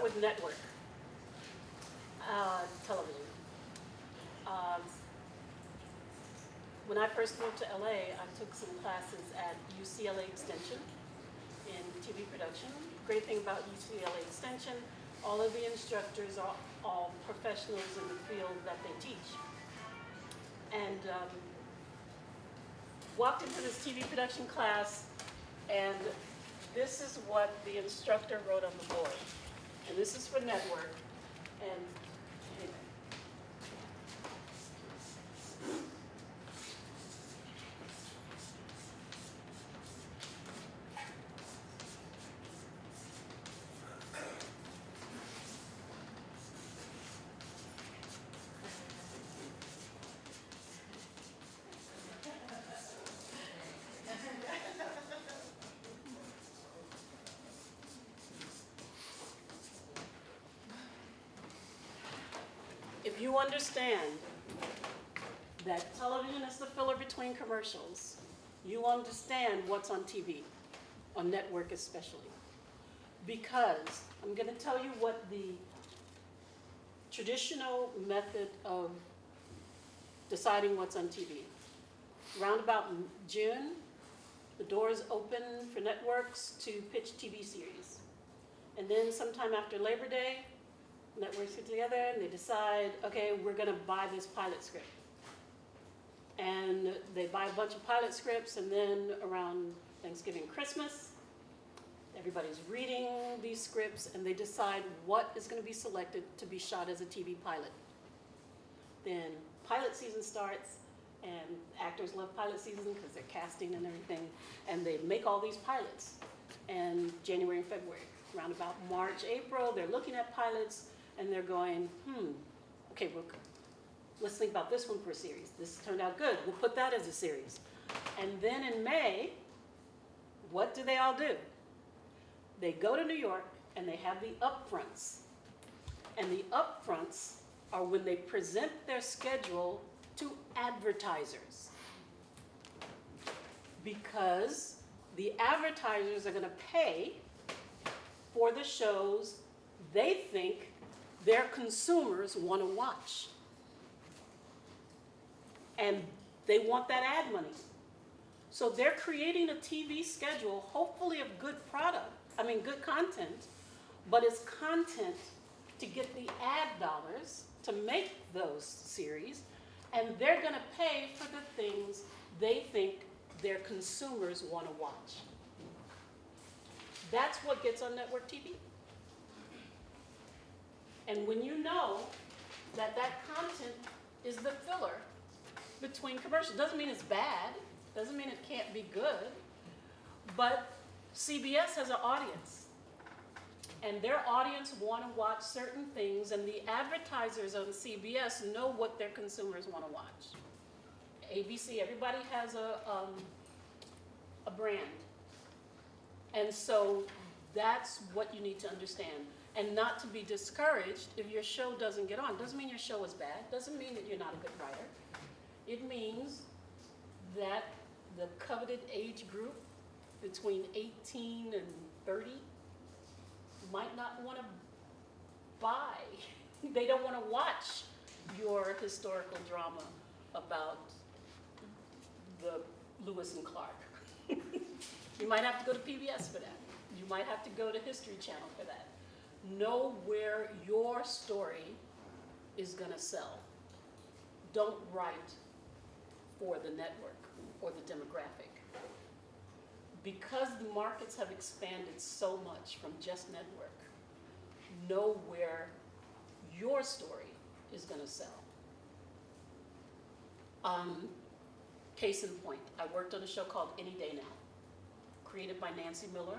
with network television. Um, when I first moved to LA, I took some classes at UCLA Extension in TV production. Great thing about UCLA Extension, all of the instructors are all professionals in the field that they teach. And walked into this TV production class, and this is what the instructor wrote on the board. And this is for network. And anyway. If you understand that television is the filler between commercials, you understand what's on TV, on network especially. Because I'm going to tell you what the traditional method of deciding what's on TV. Around about June, the doors open for networks to pitch TV series. And then sometime after Labor Day, networks get together and they decide, okay, we're going to buy this pilot script. And they buy a bunch of pilot scripts, and then around Thanksgiving, Christmas, everybody's reading these scripts, and they decide what is going to be selected to be shot as a TV pilot. Then pilot season starts, and actors love pilot season because they're casting and everything, and they make all these pilots. And January and February, around about March, April, they're looking at pilots, and they're going, okay, let's think about this one for a series. This turned out good. We'll put that as a series. And then in May, what do they all do? They go to New York, and they have the upfronts. And the upfronts are when they present their schedule to advertisers. Because the advertisers are going to pay for the shows they think their consumers want to watch. And they want that ad money. So they're creating a TV schedule, hopefully of good good content, but it's content to get the ad dollars to make those series, and they're going to pay for the things they think their consumers want to watch. That's what gets on network TV. And when you know that that content is the filler between commercials, doesn't mean it's bad, doesn't mean it can't be good, but CBS has an audience. And their audience want to watch certain things, and the advertisers on CBS know what their consumers want to watch. ABC, everybody has a brand. And so that's what you need to understand. And not to be discouraged if your show doesn't get on. Doesn't mean your show is bad. Doesn't mean that you're not a good writer. It means that the coveted age group between 18 and 30 might not want to buy. They don't want to watch your historical drama about the Lewis and Clark. You might have to go to PBS for that. You might have to go to History Channel for that. Know where your story is going to sell. Don't write for the network or the demographic. Because the markets have expanded so much from just network, know where your story is going to sell. Case in point, I worked on a show called Any Day Now, created by Nancy Miller,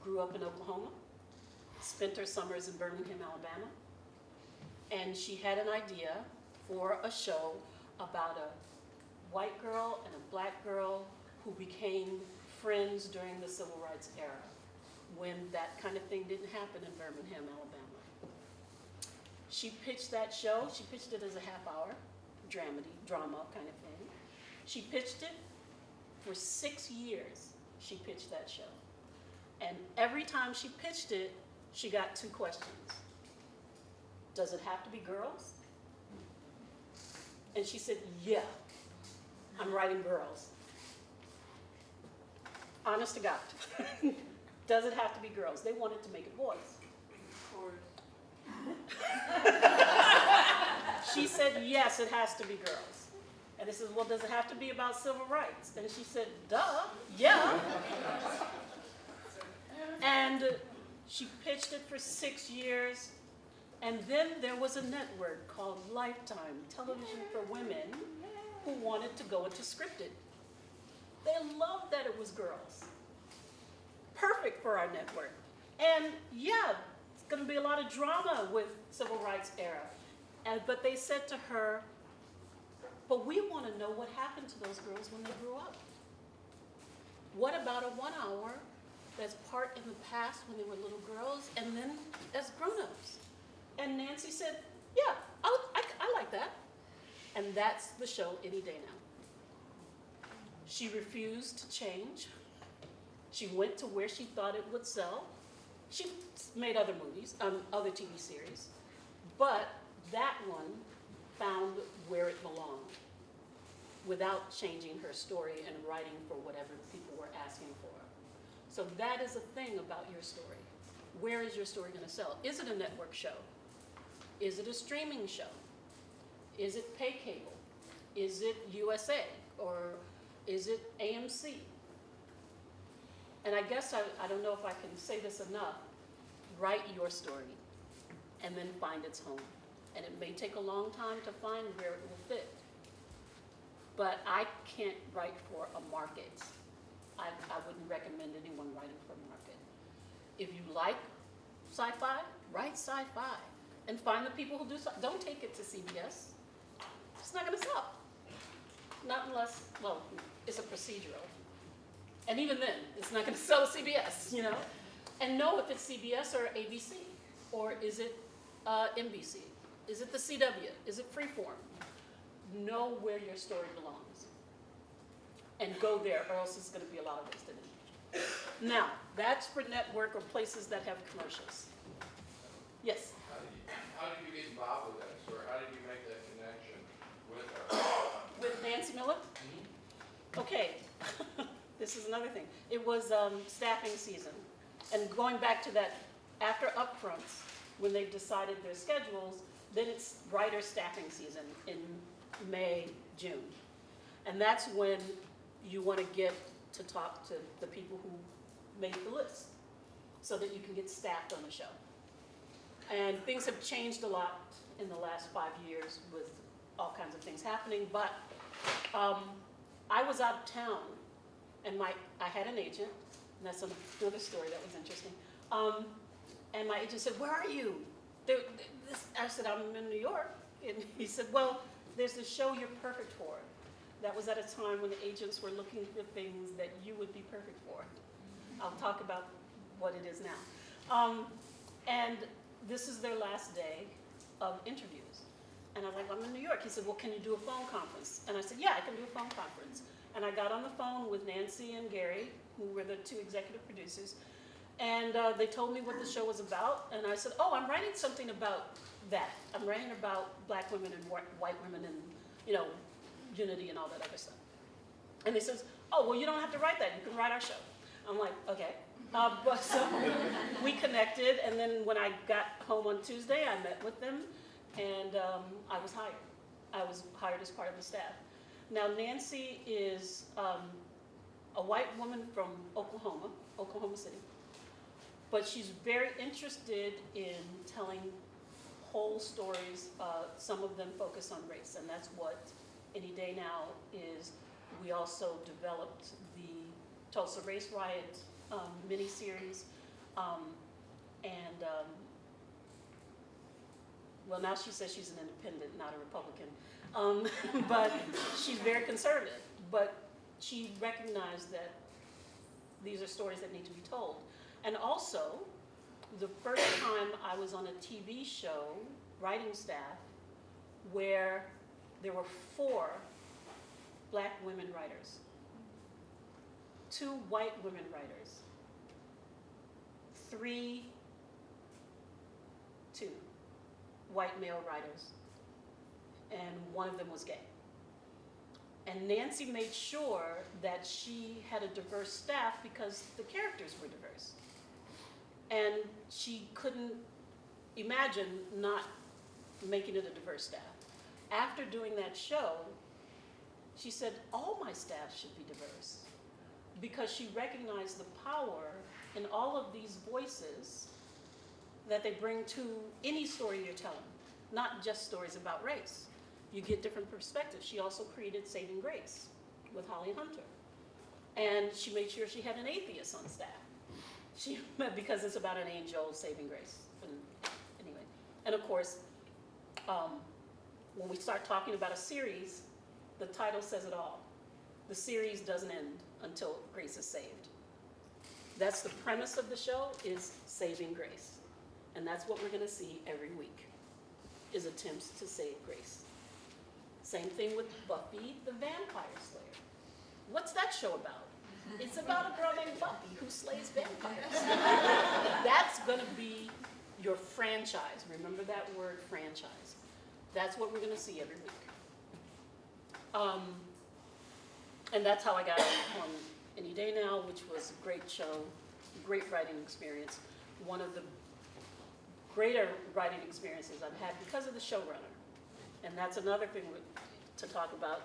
grew up in Oklahoma, spent her summers in Birmingham, Alabama, and she had an idea for a show about a white girl and a black girl who became friends during the Civil Rights era, when that kind of thing didn't happen in Birmingham, Alabama. She pitched that show. She pitched it as a half-hour drama kind of thing. She pitched it for 6 years. She pitched that show. And every time she pitched it, she got 2 questions. Does it have to be girls? And she said, yeah, I'm writing girls. Honest to God. Does it have to be girls? They wanted to make it boys. Of course. She said, yes, it has to be girls. And they said, well, does it have to be about civil rights? And she said, duh, yeah. And she pitched it for 6 years. And then there was a network called Lifetime, Television for Women, who wanted to go into scripted. They loved that it was girls. Perfect for our network. And yeah, it's going to be a lot of drama with civil rights era. But they said to her, but we want to know what happened to those girls when they grew up. What about a 1 hour that's part in the past when they were little girls and then as grown-ups? And Nancy said, yeah, I like that. And that's the show Any Day Now. She refused to change. She went to where she thought it would sell. She made other movies, other TV series. But that one found where it belonged without changing her story and writing for whatever people were asking for. So that is a thing about your story. Where is your story going to sell? Is it a network show? Is it a streaming show? Is it pay cable? Is it USA? Or is it AMC? And I guess I don't know if I can say this enough. Write your story and then find its home. And it may take a long time to find where it will fit. But I can't write for a market. I wouldn't recommend anyone writing for a market. If you like sci-fi, write sci-fi. And find the people who do sci-fi. Don't take it to CBS. It's not going to sell. Not unless, well, it's a procedural. And even then, it's not going to sell to CBS, you know? And know if it's CBS or ABC. Or is it NBC? Is it the CW? Is it Freeform? Know where your story belongs. And go there, or else it's going to be a lot of wasted energy. Now, that's for network or places that have commercials. Yes? How did you get involved with that story? How did you make that connection with her? With Nancy Miller? Okay. This is another thing. It was staffing season. And going back to that, after upfronts, when they've decided their schedules, then it's writer staffing season in May, June. And that's when you want to get to talk to the people who made the list so that you can get staffed on the show. And things have changed a lot in the last 5 years with all kinds of things happening, but I was out of town, and I had an agent, and that's another story that was interesting. And my agent said, where are you? I said, I'm in New York. And he said, well, there's a show you're perfect for. That was at a time when the agents were looking for things that you would be perfect for. I'll talk about what it is now. And this is their last day of interviews. And I was like, I'm in New York. He said, well, can you do a phone conference? And I said, yeah, I can do a phone conference. And I got on the phone with Nancy and Gary, who were the 2 executive producers. And they told me what the show was about. And I said, oh, I'm writing something about that. I'm writing about black women and white women and, you know, unity and all that other stuff. And they says, oh, well, you don't have to write that. You can write our show. I'm like, okay. But so we connected, and then when I got home on Tuesday, I met with them, and I was hired. I was hired as part of the staff. Now, Nancy is a white woman from Oklahoma City, but she's very interested in telling whole stories. Some of them focus on race, and that's what Any Day Now is. We also developed the Tulsa Race Riot miniseries, well, now she says she's an independent, not a Republican, but she's very conservative. But she recognized that these are stories that need to be told. And also, the first time I was on a TV show, writing staff, where there were 4 black women writers, 2 white women writers, 3 two white male writers, and one of them was gay. And Nancy made sure that she had a diverse staff because the characters were diverse. And she couldn't imagine not making it a diverse staff. After doing that show, she said, all my staff should be diverse, because she recognized the power in all of these voices that they bring to any story you're telling, not just stories about race. You get different perspectives. She also created Saving Grace with Holly Hunter. And she made sure she had an atheist on staff. Because it's about an angel saving grace. And anyway, and of course, when we start talking about a series, the title says it all. The series doesn't end until grace is saved. That's the premise of the show, is saving grace. And that's what we're going to see every week, is attempts to save grace. Same thing with Buffy the Vampire Slayer. What's that show about? It's about a girl named Buffy who slays vampires. That's going to be your franchise. Remember that word, franchise. That's what we're going to see every week. And that's how I got on Any Day Now, which was a great show, great writing experience. One of the greater writing experiences I've had because of the showrunner. And that's another thing to talk about,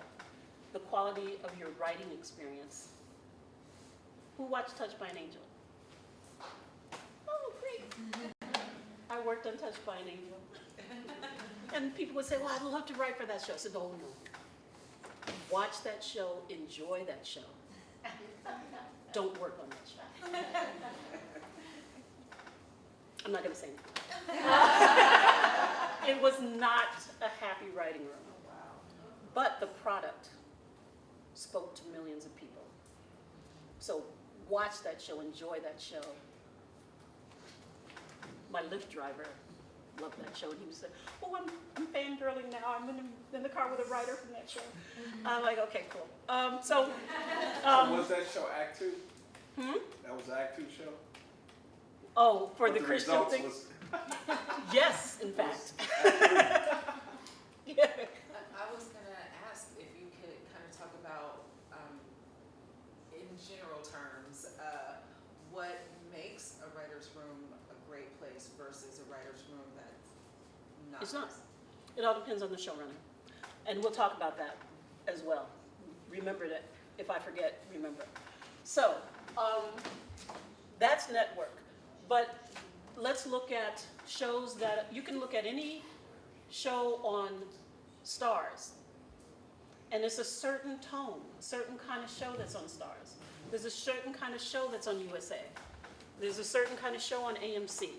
the quality of your writing experience. Who watched Touched by an Angel? Oh, great. I worked on Touched by an Angel. And people would say, well, I'd love to write for that show. I said, oh, no. Watch that show, enjoy that show. Don't work on that show. I'm not going to say anything. It was not a happy writing room. But the product spoke to millions of people. So watch that show, enjoy that show. My Lyft driver loved that show, and he would say, oh, I'm fangirling now. I'm in the car with a writer from that show. I'm like, okay, cool. So was that show Act 2? That was Act 2 show? Oh, for But the Christian results thing? was- Yes, in fact. Yeah. I was gonna ask if you could kind of talk about, in general terms, what makes a writer's room a great place versus a writer's room that's not. It's not. It all depends on the showrunner. And we'll talk about that as well. Remember that. If I forget, remember. So, that's network. But let's look at shows that, you can look at any show on Stars. And it's a certain tone, a certain kind of show that's on Stars. There's a certain kind of show that's on USA. There's a certain kind of show on AMC.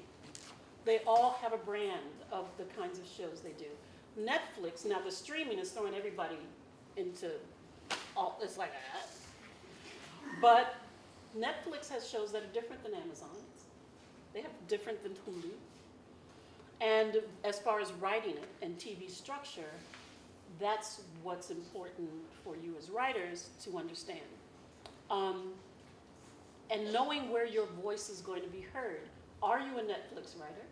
They all have a brand of the kinds of shows they do. Netflix, now the streaming is throwing everybody into all, it's like that. But Netflix has shows that are different than Amazon's. They have different than Hulu. And as far as writing it and TV structure, that's what's important for you as writers to understand. And knowing where your voice is going to be heard. Are you a Netflix writer?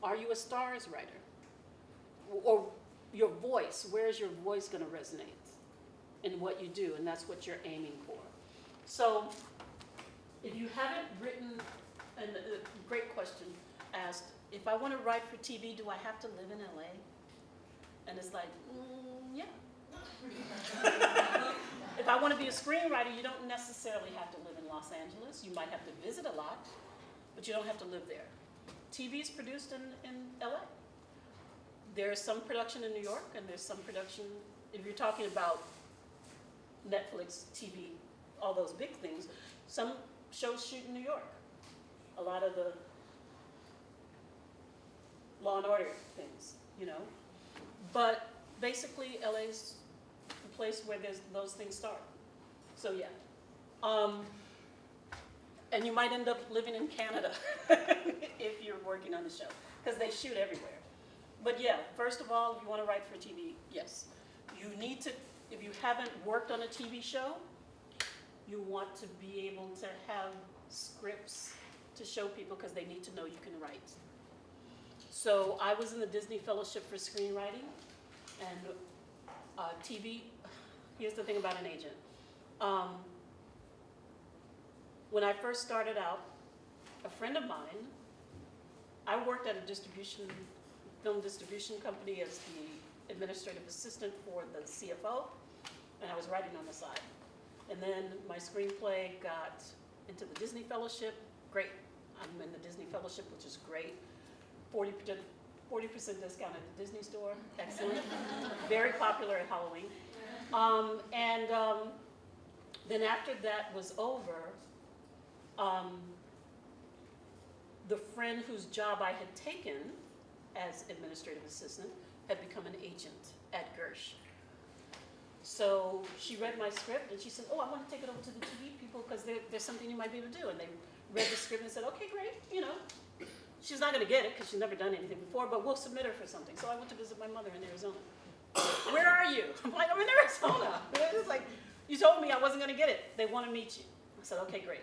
Are you a Stars writer? Or your voice, where is your voice going to resonate in what you do? And that's what you're aiming for. So if you haven't written, and a great question asked, if I want to write for TV, do I have to live in LA? And it's like, yeah. If I want to be a screenwriter, you don't necessarily have to live in Los Angeles. You might have to visit a lot, but you don't have to live there. TV is produced in LA. There's some production in New York, and there's some production, if you're talking about Netflix, TV, all those big things, some shows shoot in New York. A lot of the Law and Order things, you know. But basically, LA's the place where those things start. So yeah. And you might end up living in Canada if you're working on the show, because they shoot everywhere. But yeah, first of all, if you want to write for TV, yes. You need to, if you haven't worked on a TV show, you want to be able to have scripts to show people, because they need to know you can write. So I was in the Disney Fellowship for Screenwriting and TV. Here's the thing about an agent. When I first started out, a friend of mine, I worked at a film distribution company as the administrative assistant for the CFO, and I was writing on the side. And then my screenplay got into the Disney Fellowship. Great. I'm in the Disney Fellowship, which is great. 40% discount at the Disney store. Excellent. Very popular at Halloween. Then after that was over, the friend whose job I had taken as administrative assistant had become an agent at Gersh. So she read my script and she said, oh, I want to take it over to the TV people because there's something you might be able to do. And they read the script and said, okay, great, you know. She's not going to get it because she's never done anything before, but we'll submit her for something. So I went to visit my mother in Arizona. Where are you? I'm like, I'm in Arizona. It's like, you told me I wasn't going to get it. They want to meet you. I said, okay, great.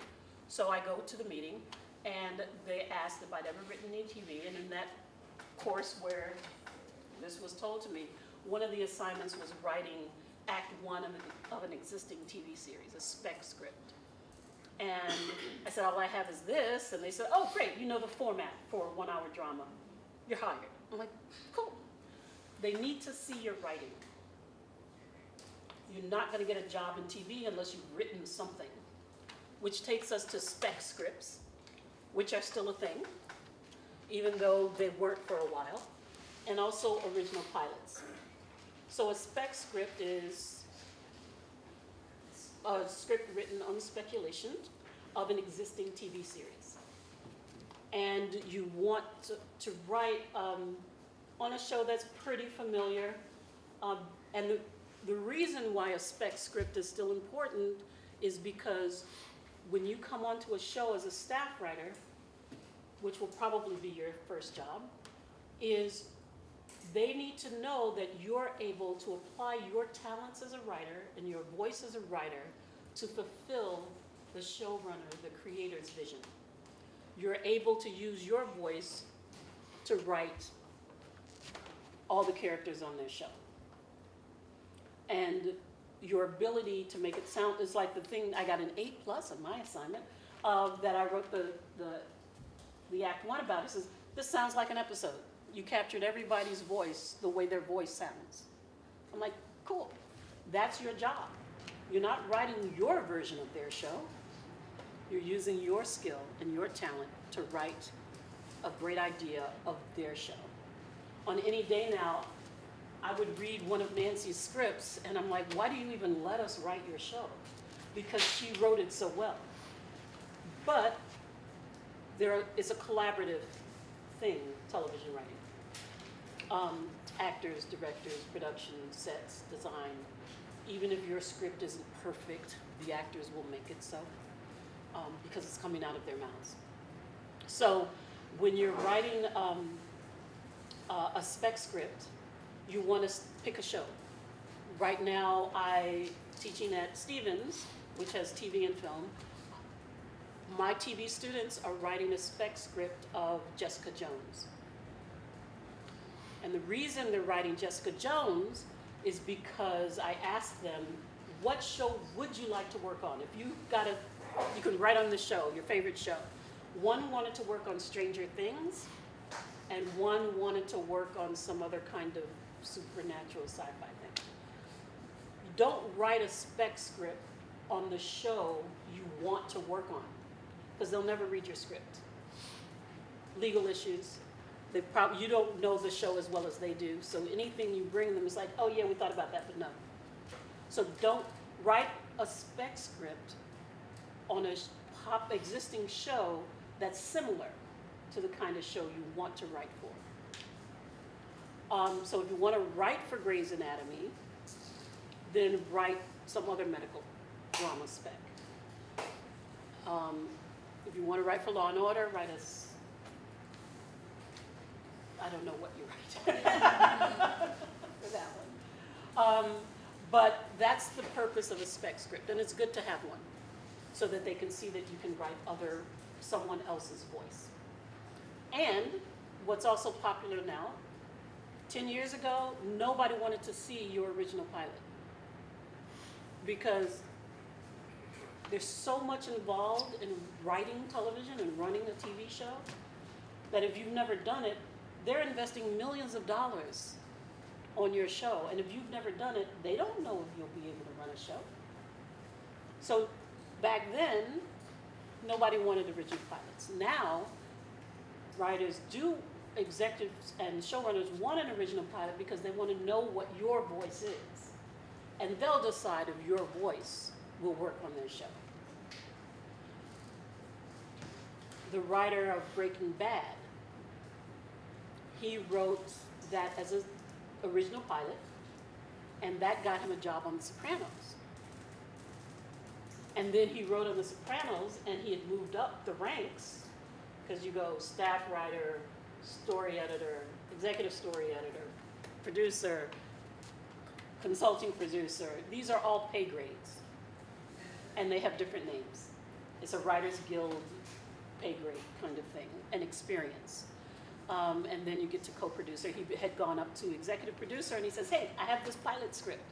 So I go to the meeting, and they asked if I'd ever written any TV. And in that course where this was told to me, one of the assignments was writing Act 1 of an existing TV series, a spec script. And I said, all I have is this. And they said, oh, great, you know the format for a 1-hour drama. You're hired. I'm like, cool. They need to see your writing. You're not going to get a job in TV unless you've written something, which takes us to spec scripts, which are still a thing, even though they weren't for a while, and also original pilots. So a spec script is a script written on speculation of an existing TV series. And you want to write on a show that's pretty familiar. And the reason why a spec script is still important is because when you come onto a show as a staff writer, which will probably be your first job, is they need to know that you're able to apply your talents as a writer and your voice as a writer to fulfill the showrunner, the creator's vision. You're able to use your voice to write all the characters on their show. And your ability to make it sound is like the thing, I got an 8+ on my assignment that I wrote the Act 1 about. It says, this sounds like an episode. You captured everybody's voice the way their voice sounds. I'm like, cool. That's your job. You're not writing your version of their show. You're using your skill and your talent to write a great idea of their show. On any day now, I would read one of Nancy's scripts, and I'm like, why do you even let us write your show? Because she wrote it so well. But it's a collaborative thing, television writing. Actors, directors, production, sets, design. Even if your script isn't perfect, the actors will make it so, because it's coming out of their mouths. So when you're writing a spec script, you want to pick a show. Right now, I'm teaching at Stevens, which has TV and film. My TV students are writing a spec script of Jessica Jones. And the reason they're writing Jessica Jones is because I asked them, what show would you like to work on? If you could write on the show, your favorite show. One wanted to work on Stranger Things, and one wanted to work on some other kind of supernatural sci-fi thing. You don't write a spec script on the show you want to work on, because they'll never read your script. Legal issues. You don't know the show as well as they do, so anything you bring them is like, oh yeah, we thought about that, but no. So don't write a spec script on a existing show that's similar to the kind of show you want to write for. So if you want to write for Grey's Anatomy, then write some other medical drama spec. If you want to write for Law and Order, write I don't know what you write for that one. But that's the purpose of a spec script, and it's good to have one so that they can see that you can write someone else's voice. And what's also popular now, 10 years ago, nobody wanted to see your original pilot. Because there's so much involved in writing television and running a TV show that if you've never done it, they're investing millions of dollars on your show. And if you've never done it, they don't know if you'll be able to run a show. So back then, nobody wanted original pilots. Now, writers do, executives and showrunners want an original pilot because they want to know what your voice is. And they'll decide if your voice will work on their show. The writer of Breaking Bad, he wrote that as an original pilot, and that got him a job on The Sopranos. And then he wrote on The Sopranos, and he had moved up the ranks, because you go staff writer, story editor, executive story editor, producer, consulting producer. These are all pay grades, and they have different names. It's a Writers Guild pay grade kind of thing, and experience. And then you get to co-producer. He had gone up to executive producer, and he says, hey, I have this pilot script.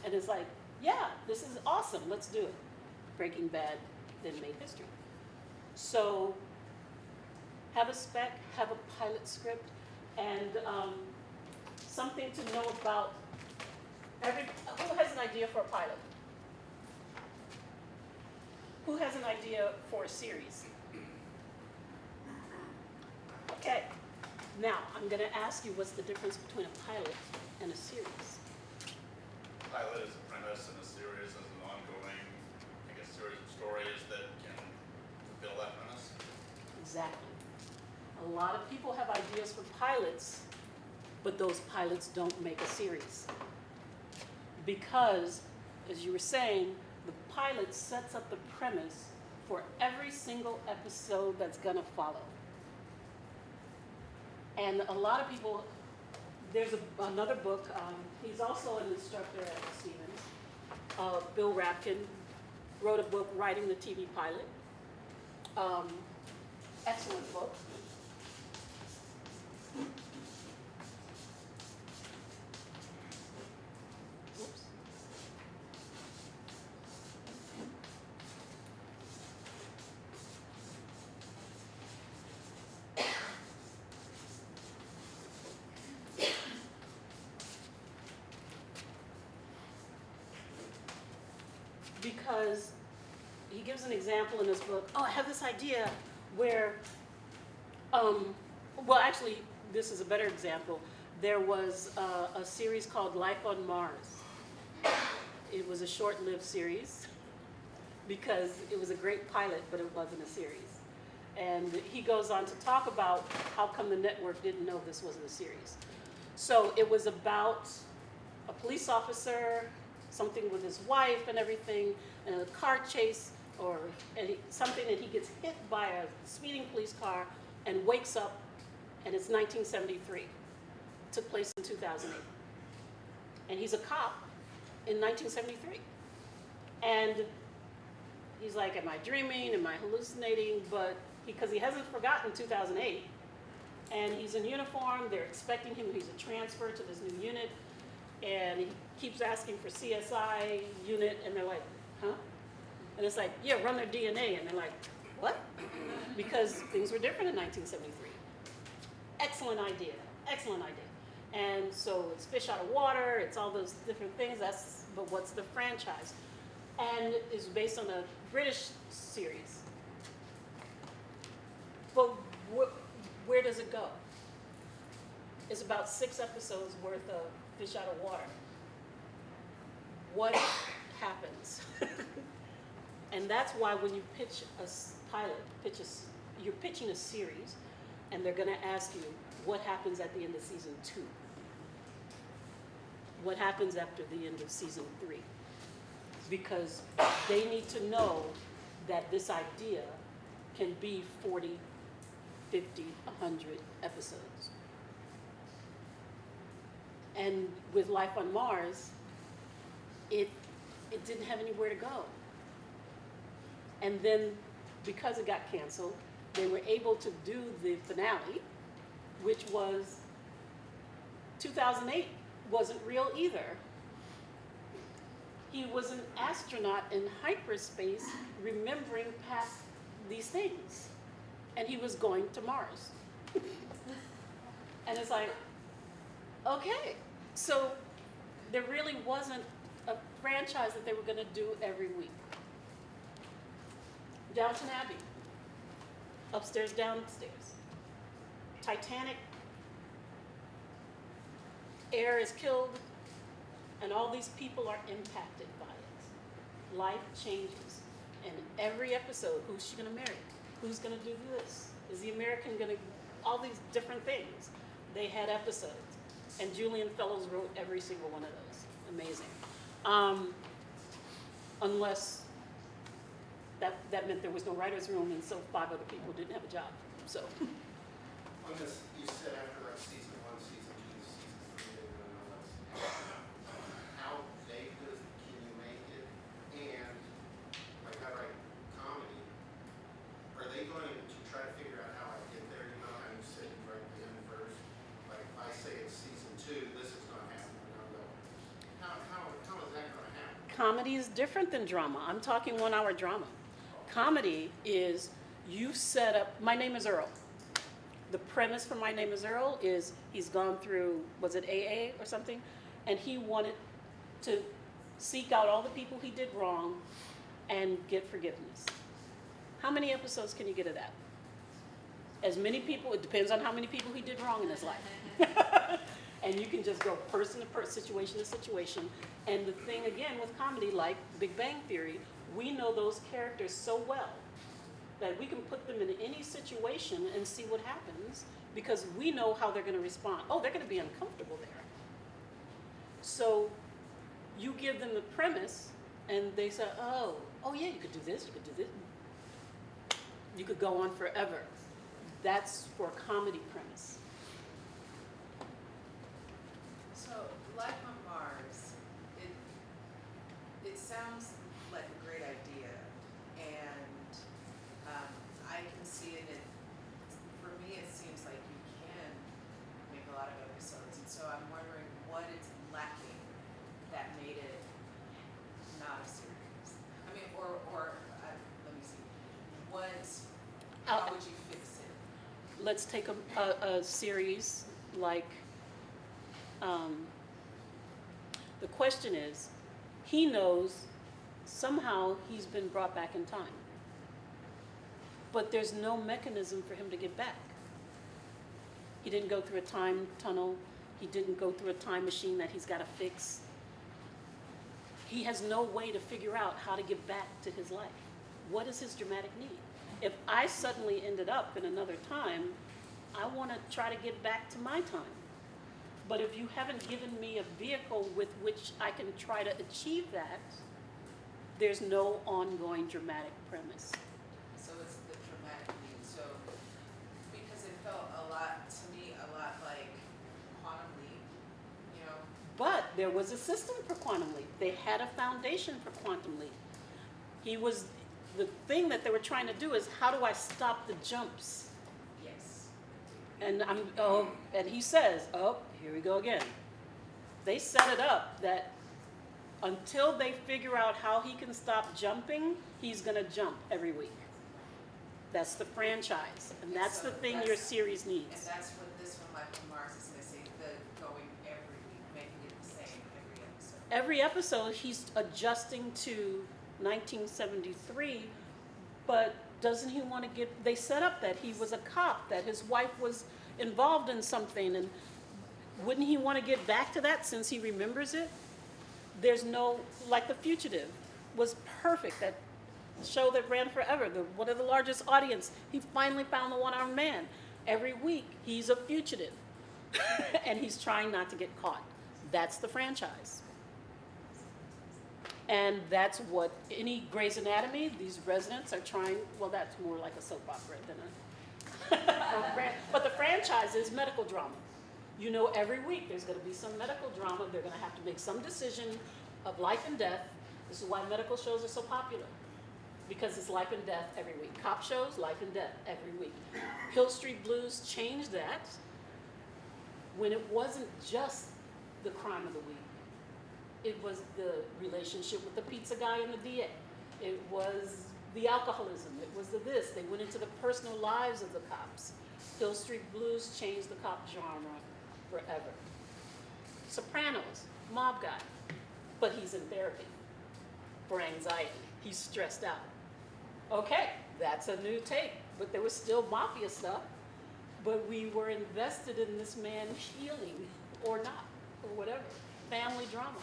And it's like, yeah, this is awesome, let's do it. Breaking Bad then made history. So have a spec, have a pilot script, and something to know about who has an idea for a pilot? Who has an idea for a series? Okay, now I'm going to ask you what's the difference between a pilot and a series? Pilot is a premise, and a series is an ongoing, I guess, series of stories that can fulfill that premise. Exactly. A lot of people have ideas for pilots, but those pilots don't make a series. Because, as you were saying, the pilot sets up the premise for every single episode that's going to follow. And a lot of people, there's another book, he's also an instructor at Stevens, Bill Rapkin, wrote a book, Writing the TV Pilot. Excellent book. Oops. Because he gives an example in this book. Oh, I have this idea where, well, actually, this is a better example. There was a series called Life on Mars. It was a short-lived series because it was a great pilot, but it wasn't a series. And he goes on to talk about how come the network didn't know this wasn't a series. So it was about a police officer, something with his wife and everything, and a car chase, or something, and he gets hit by a speeding police car and wakes up, and it's 1973. It took place in 2008. And he's a cop in 1973. And he's like, am I dreaming? Am I hallucinating? But because he hasn't forgotten 2008, and he's in uniform, they're expecting him, he's a transfer to this new unit, and he keeps asking for CSI unit, and they're like, huh? And it's like, yeah, run their DNA, and they're like, what? Because things were different in 1973. Excellent idea, excellent idea. And so it's fish out of water, it's all those different things, but what's the franchise? And it's based on a British series. But where does it go? It's about 6 episodes worth of fish out of water. What happens? And that's why when you pitch a pilot, you're pitching a series, and they're going to ask you, what happens at the end of season 2? What happens after the end of season 3? Because they need to know that this idea can be 40, 50, 100 episodes. And with Life on Mars, it didn't have anywhere to go. And then, because it got canceled, they were able to do the finale, which was 2008 wasn't real either. He was an astronaut in hyperspace remembering past these things. And he was going to Mars. And it's like, okay. So there really wasn't a franchise that they were going to do every week. Downton Abbey. Upstairs, downstairs. Titanic. Air is killed. And all these people are impacted by it. Life changes. And every episode, who's she going to marry? Who's going to do this? Is the American going to... All these different things. They had episodes. And Julian Fellows wrote every single one of those. Amazing. Unless that meant there was no writer's room, and so 5 other people didn't have a job. So. On this, you said after like season 1, season 2, season 3, they were on the list. How big can you make it? And like I write comedy, are they going to try to figure out how I get there? You know how you said you write the end first? Like if I say it's season 2, this is going to happen, and I'll go, how is that going to happen? Comedy is different than drama. I'm talking 1-hour drama. Comedy is you set up, My Name is Earl. The premise for My Name is Earl is he's gone through, was it AA or something? And he wanted to seek out all the people he did wrong and get forgiveness. How many episodes can you get of that? As many people, it depends on how many people he did wrong in his life. And you can just go person to person, situation to situation. And the thing again with comedy, like Big Bang Theory, we know those characters so well that we can put them in any situation and see what happens because we know how they're going to respond. Oh, they're going to be uncomfortable there. So you give them the premise and they say, oh yeah, you could do this, you could do this. You could go on forever. That's for a comedy premise. So, Life on Mars, it sounds like a great idea, and I can see it. For me, it seems like you can make a lot of episodes, and so I'm wondering what is lacking that made it not a series. I mean, let me see. How would you fix it? Let's take a series like, the question is, he knows somehow he's been brought back in time. But there's no mechanism for him to get back. He didn't go through a time tunnel. He didn't go through a time machine that he's got to fix. He has no way to figure out how to get back to his life. What is his dramatic need? If I suddenly ended up in another time, I want to try to get back to my time. But if you haven't given me a vehicle with which I can try to achieve that, there's no ongoing dramatic premise. So it's the dramatic need. So, because it felt a lot like Quantum Leap, you know. But there was a system for Quantum Leap. They had a foundation for Quantum Leap. The thing that they were trying to do is, how do I stop the jumps? Yes. And and he says, here we go again. They set it up that until they figure out how he can stop jumping, he's going to jump every week. That's the franchise, and that's the thing your series needs. And that's what this one, Life on Mars, is missing, the going every week, making it the same every episode. Every episode, he's adjusting to 1973, but doesn't he want to get, they set up that he was a cop, that his wife was involved in something, and wouldn't he want to get back to that since he remembers it? There's no, like The Fugitive was perfect, that show that ran forever, one of the largest audience. He finally found the one-armed man. Every week, he's a fugitive, and he's trying not to get caught. That's the franchise. And that's what any Grey's Anatomy, these residents are trying, well, that's more like a soap opera than but the franchise is medical drama. You know, every week there's going to be some medical drama. They're going to have to make some decision of life and death. This is why medical shows are so popular, because it's life and death every week. Cop shows, life and death every week. Hill Street Blues changed that when it wasn't just the crime of the week. It was the relationship with the pizza guy and the DA. It was the alcoholism. It was the this. They went into the personal lives of the cops. Hill Street Blues changed the cop genre forever. Sopranos, mob guy, but he's in therapy for anxiety. He's stressed out. Okay, that's a new take, but there was still mafia stuff, but we were invested in this man healing or not, or whatever, family drama.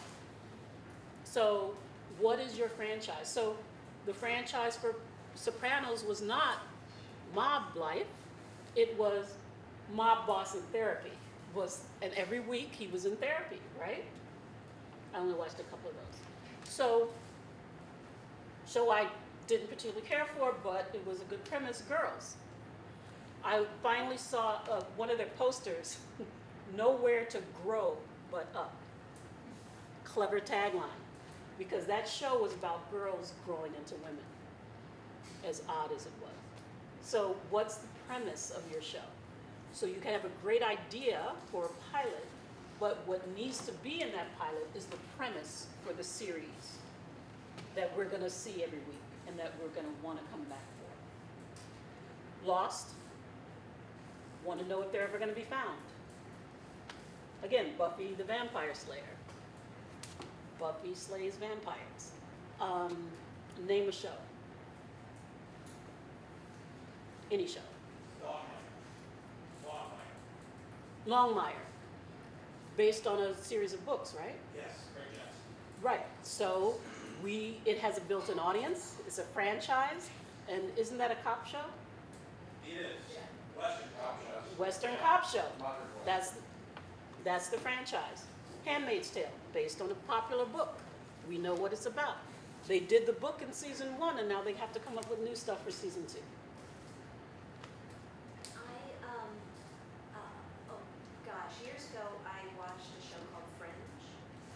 So what is your franchise? So the franchise for Sopranos was not mob life, it was mob boss in therapy. And every week he was in therapy, right? I only watched a couple of those. So, show I didn't particularly care for, but it was a good premise, Girls. I finally saw one of their posters, nowhere to grow but up. Clever tagline, because that show was about girls growing into women, as odd as it was. So what's the premise of your show? So you can have a great idea for a pilot, but what needs to be in that pilot is the premise for the series that we're gonna see every week and that we're gonna wanna come back for. Lost, wanna know if they're ever gonna be found. Again, Buffy the Vampire Slayer. Buffy slays vampires. Name a show. Any show. Longmire. Based on a series of books, right? Yes, great guess. Right. So it has a built-in audience. It's a franchise, and isn't that a cop show? It is. Western cop show. Western cop show. Modern one. That's the franchise. Handmaid's Tale, based on a popular book. We know what it's about. They did the book in season 1, and now they have to come up with new stuff for season 2. Years ago, I watched a show called Fringe,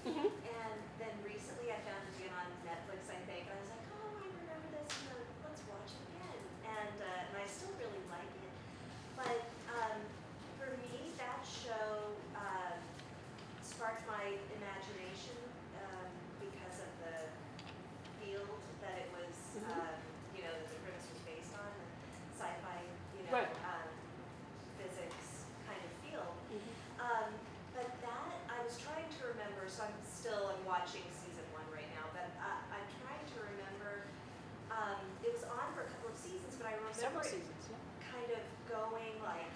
Mm-hmm. and then recently I found it again on Netflix, I think, and I was like, oh, I remember this, let's watch it again, and I still really like it, but for me, that show sparked my imagination because of the field that it was, Mhm. that the premise was based on, sci-fi, Right. physics kind of field. Mm-hmm. But that, I was trying to remember, so I'm watching season 1 right now, but I'm trying to remember, it was on for a couple of seasons, but I remember Several it seasons, yeah. kind of going like,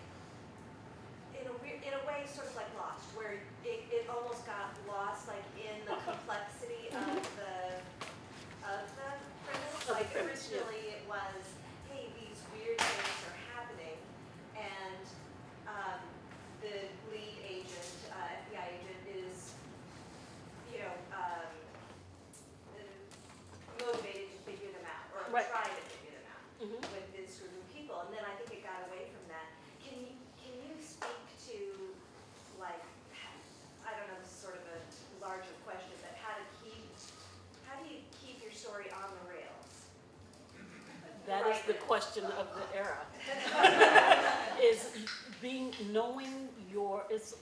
in a way, sort of like Lost, where it almost got lost like in the complexity of the premise. Of the Like premise, yeah. originally it was, hey, these weird things are happening, and the lead agent, FBI agent, is, motivated to figure them out, or Right. try to figure them out Mhm. with this group of people. And then I think it got away from that. Can you speak to, like, I don't know, this is sort of a larger question, but how do you keep your story on the rails? That is the Right. question of the era. Is it's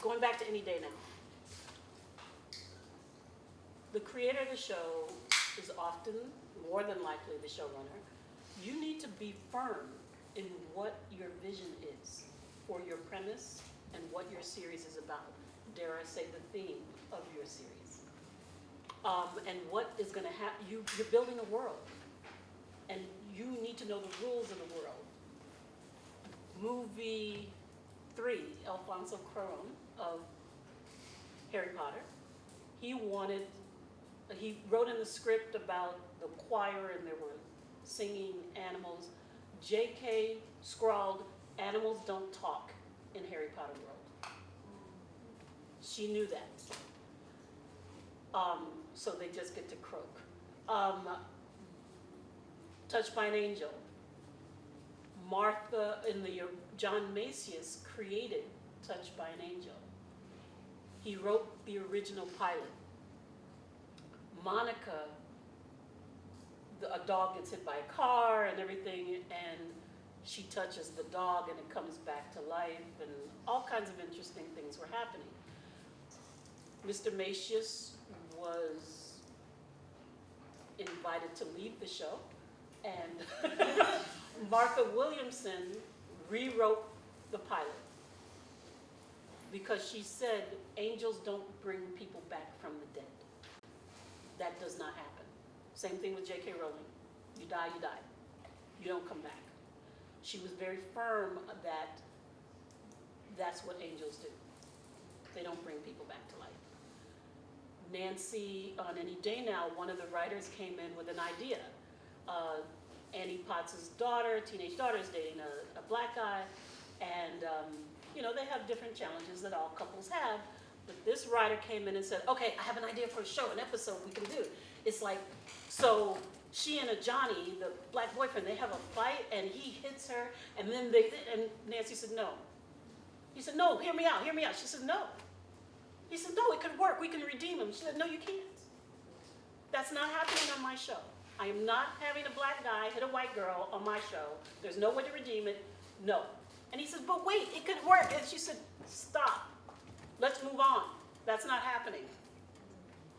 going back to any day now. The creator of the show is often, more than likely, the showrunner. You need to be firm in what your vision is for your premise and what your series is about. Dare I say the theme of your series. And what is going to happen. You're building a world, and you need to know the rules of the world. Movie 3, Alfonso Cuarón of Harry Potter, he wrote in the script about the choir and there were singing animals. J.K. scrawled, animals don't talk in Harry Potter world. She knew that. So they just get to croak. Touched by an Angel. Martha, John Macias created Touched by an Angel. He wrote the original pilot. Monica, a dog gets hit by a car and everything, and she touches the dog and it comes back to life, and all kinds of interesting things were happening. Mr. Macius was invited to leave the show, and Martha Williamson rewrote the pilot because she said angels don't bring people back from the dead. That does not happen. Same thing with J.K. Rowling. You die, you die. You don't come back. She was very firm that that's what angels do. They don't bring people back to life. Nancy, on Any Day Now, one of the writers came in with an idea. Annie Potts' daughter, teenage daughter, is dating a black guy, and they have different challenges that all couples have. But this writer came in and said, okay, I have an idea for a show, an episode we can do. It's like, so she and Johnny, the black boyfriend, they have a fight, and he hits her, and then and Nancy said, no. He said, no, hear me out. She said, no. He said, no, it could work. We can redeem him. She said, no, you can't. That's not happening on my show. I am not having a black guy hit a white girl on my show. There's no way to redeem it. No. And he said, but wait, it could work. And she said, stop. Let's move on. That's not happening.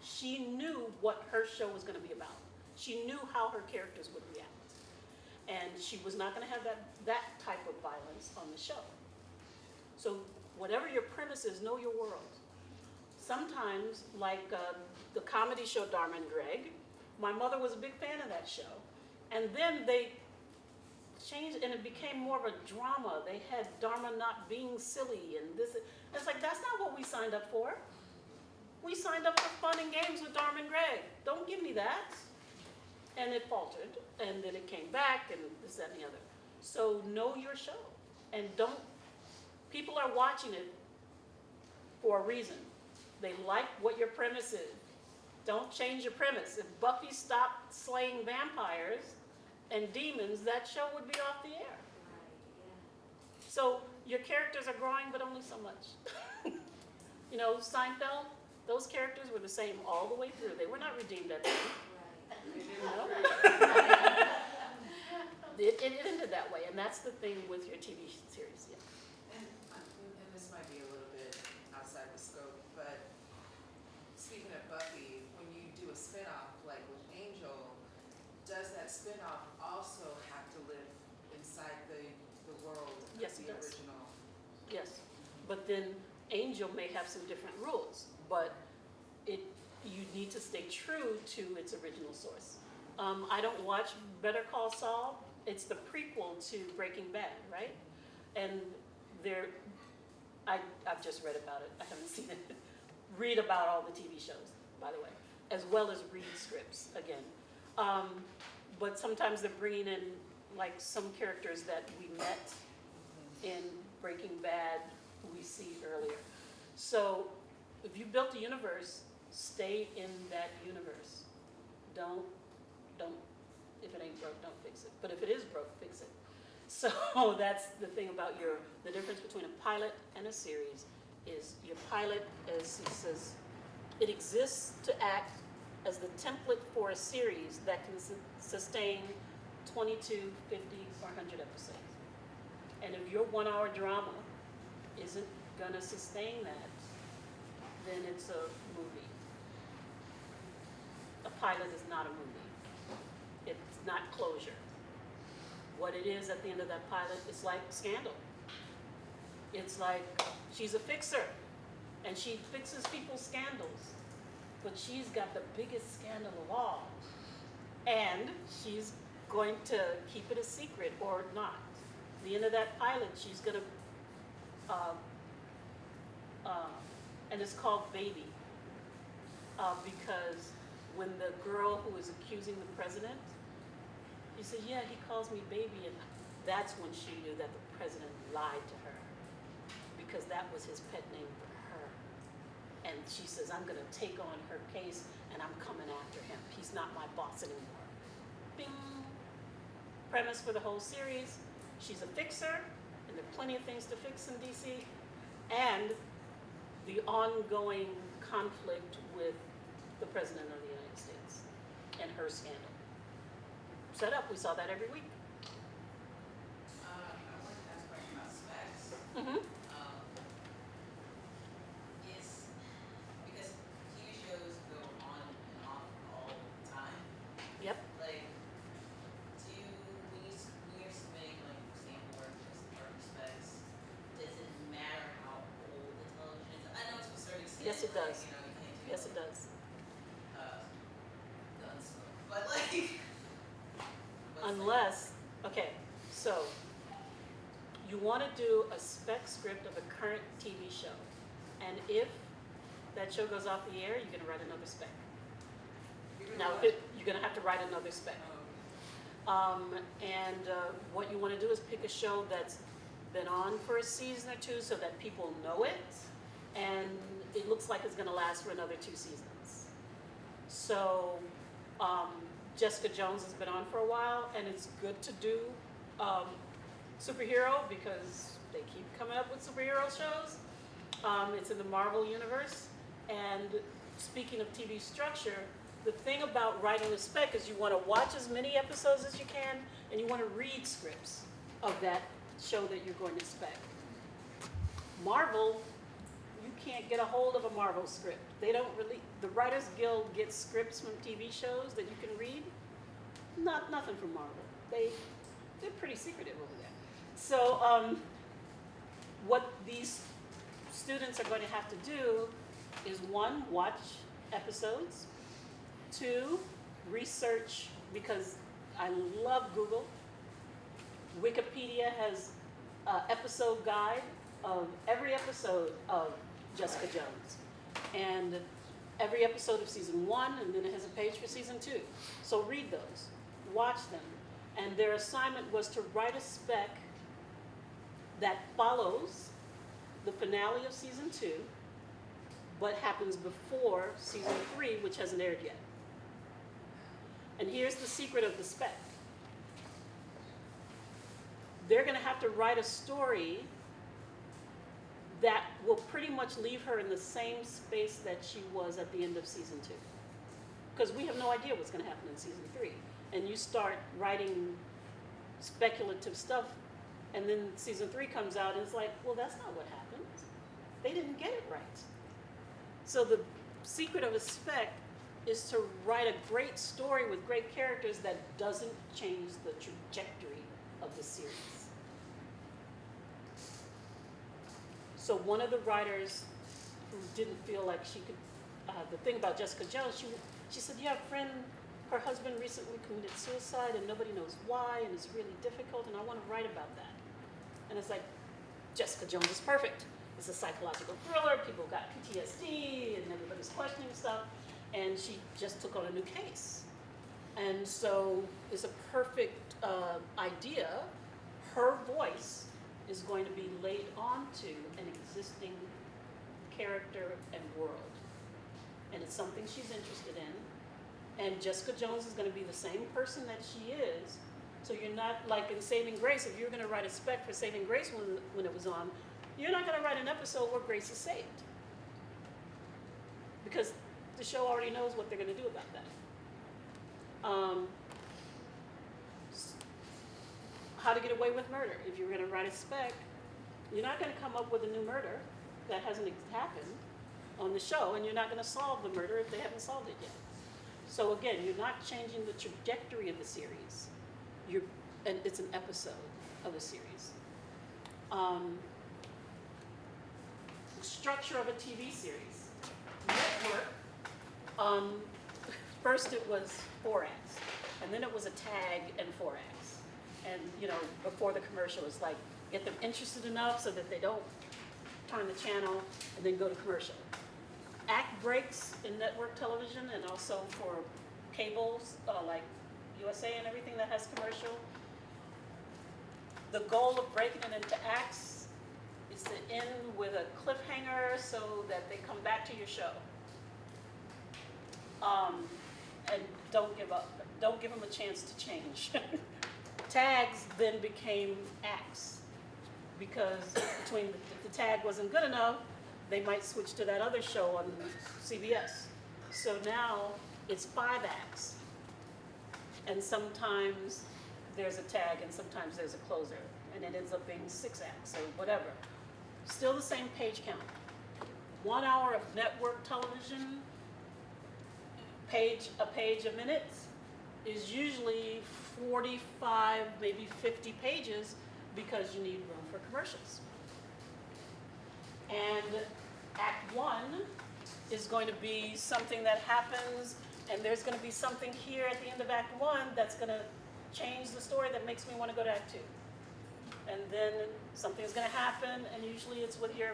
She knew what her show was going to be about. She knew how her characters would react. And she was not going to have that type of violence on the show. So whatever your premise is, know your world. Sometimes, like the comedy show Dharma and Greg, my mother was a big fan of that show. And then they changed, and it became more of a drama. They had Dharma not being silly, and this. It's like, that's not what we signed up for. We signed up for fun and games with Dharma and Greg. Don't give me that. And it faltered, and then it came back, and this, that, and the other. So know your show, and don't. People are watching it for a reason. They like what your premise is. Don't change your premise. If Buffy stopped slaying vampires and demons, that show would be off the air. Right, yeah. So your characters are growing, but only so much. Seinfeld, those characters were the same all the way through. They were not redeemed at the end. Right. It ended that way, and that's the thing with your TV series. Yeah. And this might be a little bit outside the scope, but speaking of Buffy, when you do a spinoff like with Angel, does that spinoff also have to live inside the world of Yes, the it does. original? Yes, but then Angel may have some different rules, but you need to stay true to its original source. I don't watch Better Call Saul. It's the prequel to Breaking Bad, right? And I've just read about it. I haven't seen it. Read about all the TV shows, by the way, as well as read scripts again. But sometimes they're bringing in like some characters that we met in Breaking Bad, who we see earlier. So if you built a universe, stay in that universe. Don't, if it ain't broke, don't fix it. But if it is broke, fix it. So that's the thing about the difference between a pilot and a series is your pilot, as he says, it exists to act as the template for a series that can sustain 22, 50, or 100 episodes. And if your 1 hour drama isn't gonna sustain that, then it's a movie. A pilot is not a movie. It's not closure. What it is at the end of that pilot is like Scandal. It's like she's a fixer, and she fixes people's scandals, but she's got the biggest scandal of all, and she's going to keep it a secret or not. At the end of that pilot, she's gonna, and it's called Baby, because when the girl who is accusing the president, she said, yeah, he calls me baby, and that's when she knew that the president lied to her, because that was his pet name for her. And she says, I'm gonna take on her case, and I'm coming after him. He's not my boss anymore. Bing. Premise for the whole series, she's a fixer, and there are plenty of things to fix in DC, and the ongoing conflict with the President of the United States and her scandal. Set up, we saw that every week. Mm-hmm. Is because TV shows go on and off all the time. Yep. Like, when you're submitting like sample or just art specs, does it matter how old the television is? I know to a certain extent. Yes, it does. Like, you can't do Yes, it does. Gunsmoke, but like. Unless, okay, so you want to do a spec script of a current TV show. And if that show goes off the air, you're going to write another spec. Now, you're going to have to write another spec. What you want to do is pick a show that's been on for a season or two so that people know it, and it looks like it's going to last for another 2 seasons. So, Jessica Jones has been on for a while, and it's good to do superhero because they keep coming up with superhero shows. It's in the Marvel universe, and speaking of TV structure, the thing about writing a spec is you want to watch as many episodes as you can, and you want to read scripts of that show that you're going to spec. Marvel, you can't get a hold of a Marvel script. They don't really, the Writers Guild gets scripts from TV shows that you can read. Nothing from Marvel. They're pretty secretive over there. So what these students are going to have to do is 1, watch episodes, 2, research, because I love Google. Wikipedia has an episode guide of every episode of Jessica Jones. And every episode of season 1, and then it has a page for season 2. So read those, watch them. And their assignment was to write a spec that follows the finale of season 2, but happens before season 3, which hasn't aired yet. And here's the secret of the spec. They're going to have to write a story that will pretty much leave her in the same space that she was at the end of season 2. Because we have no idea what's going to happen in season 3. And you start writing speculative stuff, and then season 3 comes out, and it's like, well, that's not what happened. They didn't get it right. So the secret of a spec is to write a great story with great characters that doesn't change the trajectory of the series. So one of the writers who didn't feel like she could, the thing about Jessica Jones, she said, yeah, a friend, her husband recently committed suicide and nobody knows why, and it's really difficult, and I want to write about that. And it's like, Jessica Jones is perfect. It's a psychological thriller, people got PTSD, and everybody's questioning stuff, and she just took on a new case. And so it's a perfect idea. Her voice is going to be laid onto an existing character and world. And it's something she's interested in. And Jessica Jones is going to be the same person that she is. So you're not like in Saving Grace, if you're going to write a spec for Saving Grace when it was on, you're not going to write an episode where Grace is saved. Because the show already knows what they're going to do about that. How to Get Away with Murder. If you're going to write a spec, you're not going to come up with a new murder that hasn't happened on the show, and you're not going to solve the murder if they haven't solved it yet. So again, you're not changing the trajectory of the series. And it's an episode of a series. Structure of a TV series. Network. First it was 4 acts, and then it was a tag and 4 acts. And before the commercial, it's like get them interested enough so that they don't turn the channel and then go to commercial. Act breaks in network television and also for cables like USA and everything that has commercial. The goal of breaking it into acts is to end with a cliffhanger so that they come back to your show. And don't give up. Don't give them a chance to change. Tags then became acts because if the tag wasn't good enough, they might switch to that other show on CBS. So now it's 5 acts. And sometimes there's a tag and sometimes there's a closer. And it ends up being 6 acts or whatever. still the same page count. 1 hour of network television, a page a minute, is usually 45, maybe 50 pages because you need room for commercials. And Act 1 is going to be something that happens, and there's going to be something here at the end of Act 1 that's going to change the story that makes me want to go to Act 2. And then something's going to happen, and usually it's with your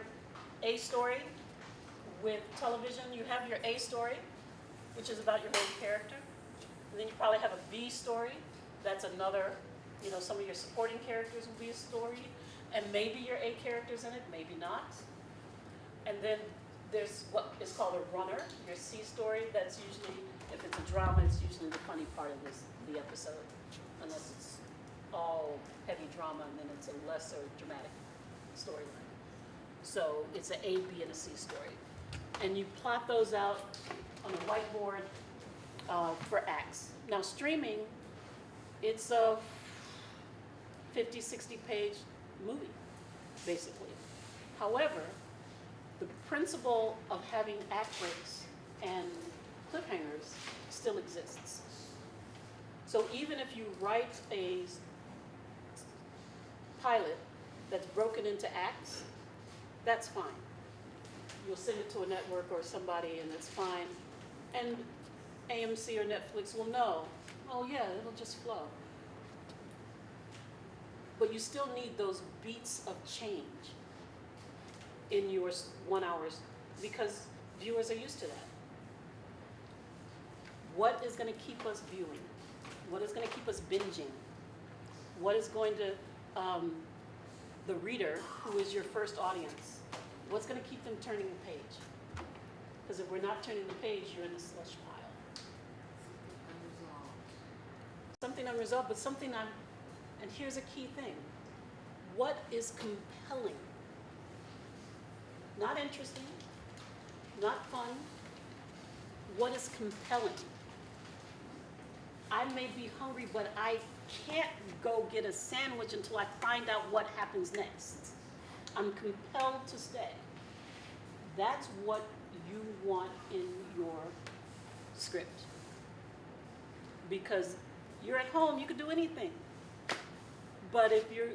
A story. With television, you have your A story, which is about your main character. And then you probably have a B story. That's another, some of your supporting characters will be a story. And maybe your A character's in it, maybe not. And then there's what is called a runner, your C story. That's usually, if it's a drama, it's usually the funny part of the episode. Unless it's all heavy drama, and then it's a lesser dramatic storyline. So it's an A, B, and a C story. And you plot those out on a whiteboard for acts. Now streaming, it's a 50, 60 page movie, basically. However, the principle of having act breaks and cliffhangers still exists. So even if you write a pilot that's broken into acts, that's fine. You'll send it to a network or somebody and it's fine. And AMC or Netflix will know, oh yeah, it'll just flow. But you still need those beats of change in your 1 hour, because viewers are used to that. What is going to keep us viewing? What is going to keep us binging? What is going to, the reader, who is your first audience, what's going to keep them turning the page? Because if we're not turning the page, you're in the slush pile. Something unresolved, but something and here's a key thing. What is compelling? Not interesting, not fun. What is compelling? I may be hungry, but I can't go get a sandwich until I find out what happens next. I'm compelled to stay. That's what you want in your script. Because you're at home, you could do anything. But if you're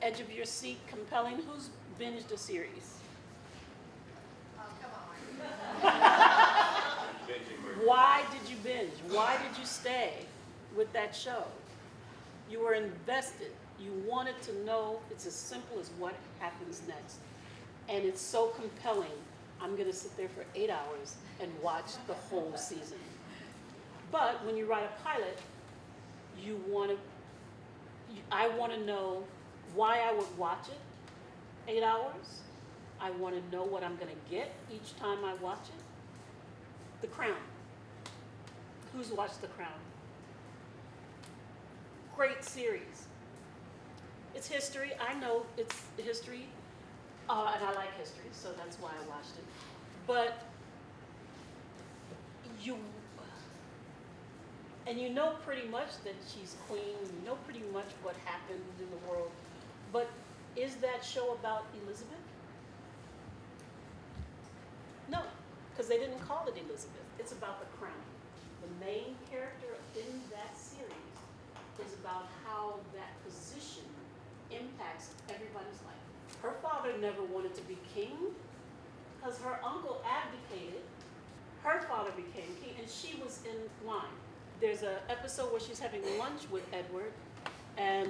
edge of your seat compelling, who's binged a series? Why did you binge? Why did you stay with that show? You were invested. You wanted to know. It's as simple as what happens next. And it's so compelling. I'm going to sit there for 8 hours and watch the whole season. But when you write a pilot, I want to know why I would watch it 8 hours. I want to know what I'm going to get each time I watch it. The Crown. Who's watched The Crown? Great series. It's history. I know it's history, and I like history, so that's why I watched it. But you know pretty much that she's queen. You know pretty much what happened in the world. But is that show about Elizabeth? No, because they didn't call it Elizabeth. It's about the crown. The main character in that series is about how that position impacts everybody's life. Her father never wanted to be king because her uncle abdicated. Her father became king, and she was in line. There's an episode where she's having lunch with Edward and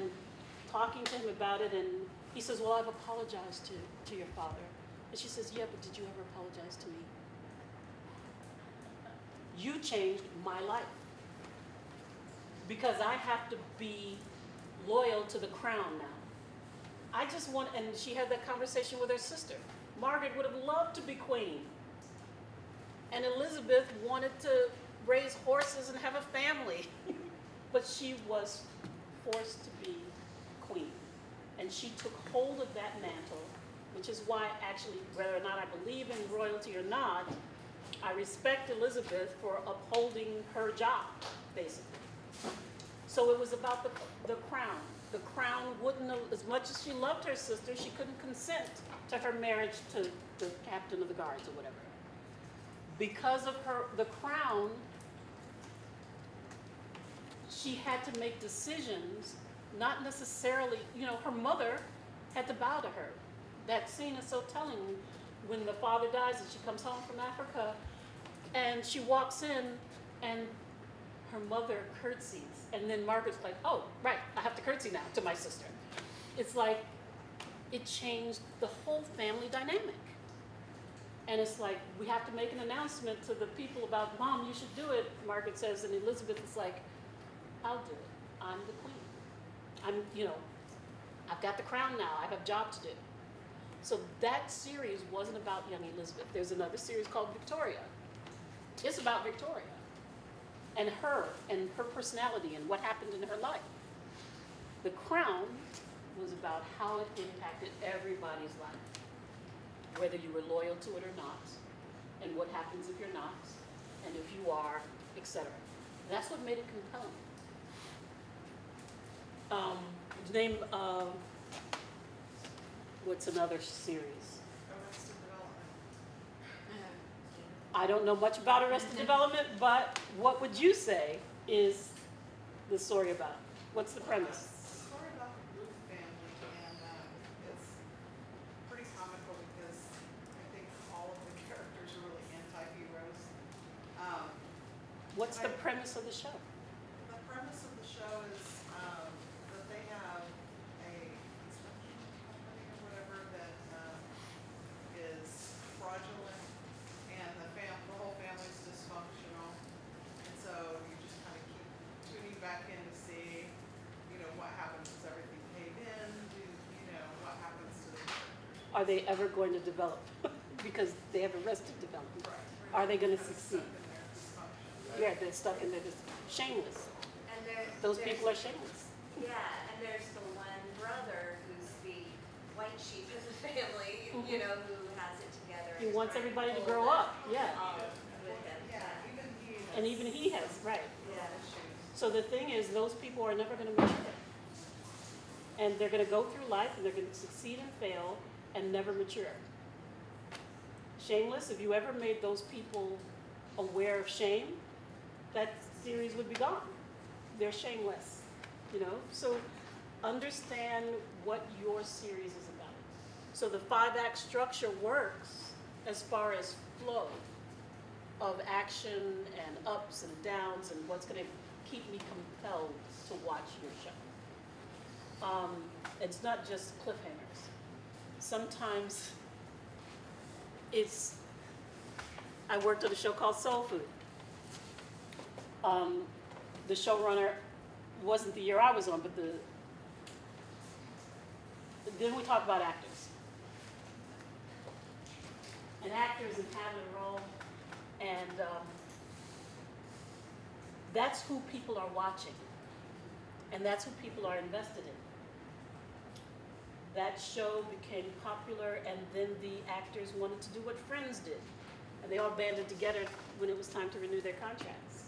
talking to him about it, and he says, well, I've apologized to your father. And she says, yeah, but did you ever apologize to me? You changed my life because I have to be loyal to the crown now. I just want, and she had that conversation with her sister. Margaret would have loved to be queen. And Elizabeth wanted to raise horses and have a family. But she was forced to be queen. And she took hold of that mantle, which is why actually, whether or not I believe in royalty or not, I respect Elizabeth for upholding her job, basically. So it was about the crown. the Crown wouldn't have, as much as she loved her sister, she couldn't consent to her marriage to the captain of the guards or whatever. Because of the Crown, she had to make decisions, not necessarily, her mother had to bow to her. That scene is so telling when the father dies and she comes home from Africa and she walks in and her mother curtsies. And then Margaret's like, oh, right, I have to curtsy now to my sister. It's like, it changed the whole family dynamic. And it's like, we have to make an announcement to the people about, Mom, you should do it, Margaret says, and Elizabeth is like, I'll do it. I'm the queen. I've got the crown now. I have a job to do. So that series wasn't about young Elizabeth. There's another series called Victoria. It's about Victoria and her personality and what happened in her life. The Crown was about how it impacted everybody's life, whether you were loyal to it or not, and what happens if you're not, and if you are, etc. That's what made it compelling. Name, what's another series? Arrested Development. I don't know much about Arrested Development, but what would you say is the story about? What's the premise? It's a story about the Bluth family, and it's pretty comical because I think all of the characters are really anti-heroes. What's the premise of the show? The premise of the show is that they have a construction company or whatever that is fraudulent, and the whole family's dysfunctional, and so you just kind of keep tuning back in to see, what happens. Is everything paid in? What happens to the characters? Are they ever going to develop? Because they have Arrested Development. Right. Are they going to Kind of succeed? stuck in their dysfunction. Yeah, they're stuck in their shameless. And Those people are shameless. Yeah, and there's the one brother who's the white sheep of the family, who has it together. He and wants trying to everybody to hold grow it, up. Yeah. With him. Yeah, And even he has, right. Yeah. So the thing is, those people are never going to mature. And they're going to go through life and they're going to succeed and fail and never mature. Shameless, if you ever made those people aware of shame, that series would be gone. They're shameless, So understand what your series is about. So the 5-act structure works as far as flow of action and ups and downs and what's going to keep me compelled to watch your show. It's not just cliffhangers. Sometimes I worked on a show called Soul Food. The showrunner wasn't the year I was on, but then we talk about actors. And actors inhabit a role, and that's who people are watching. And that's who people are invested in. That show became popular, and then the actors wanted to do what Friends did. And they all banded together when it was time to renew their contracts.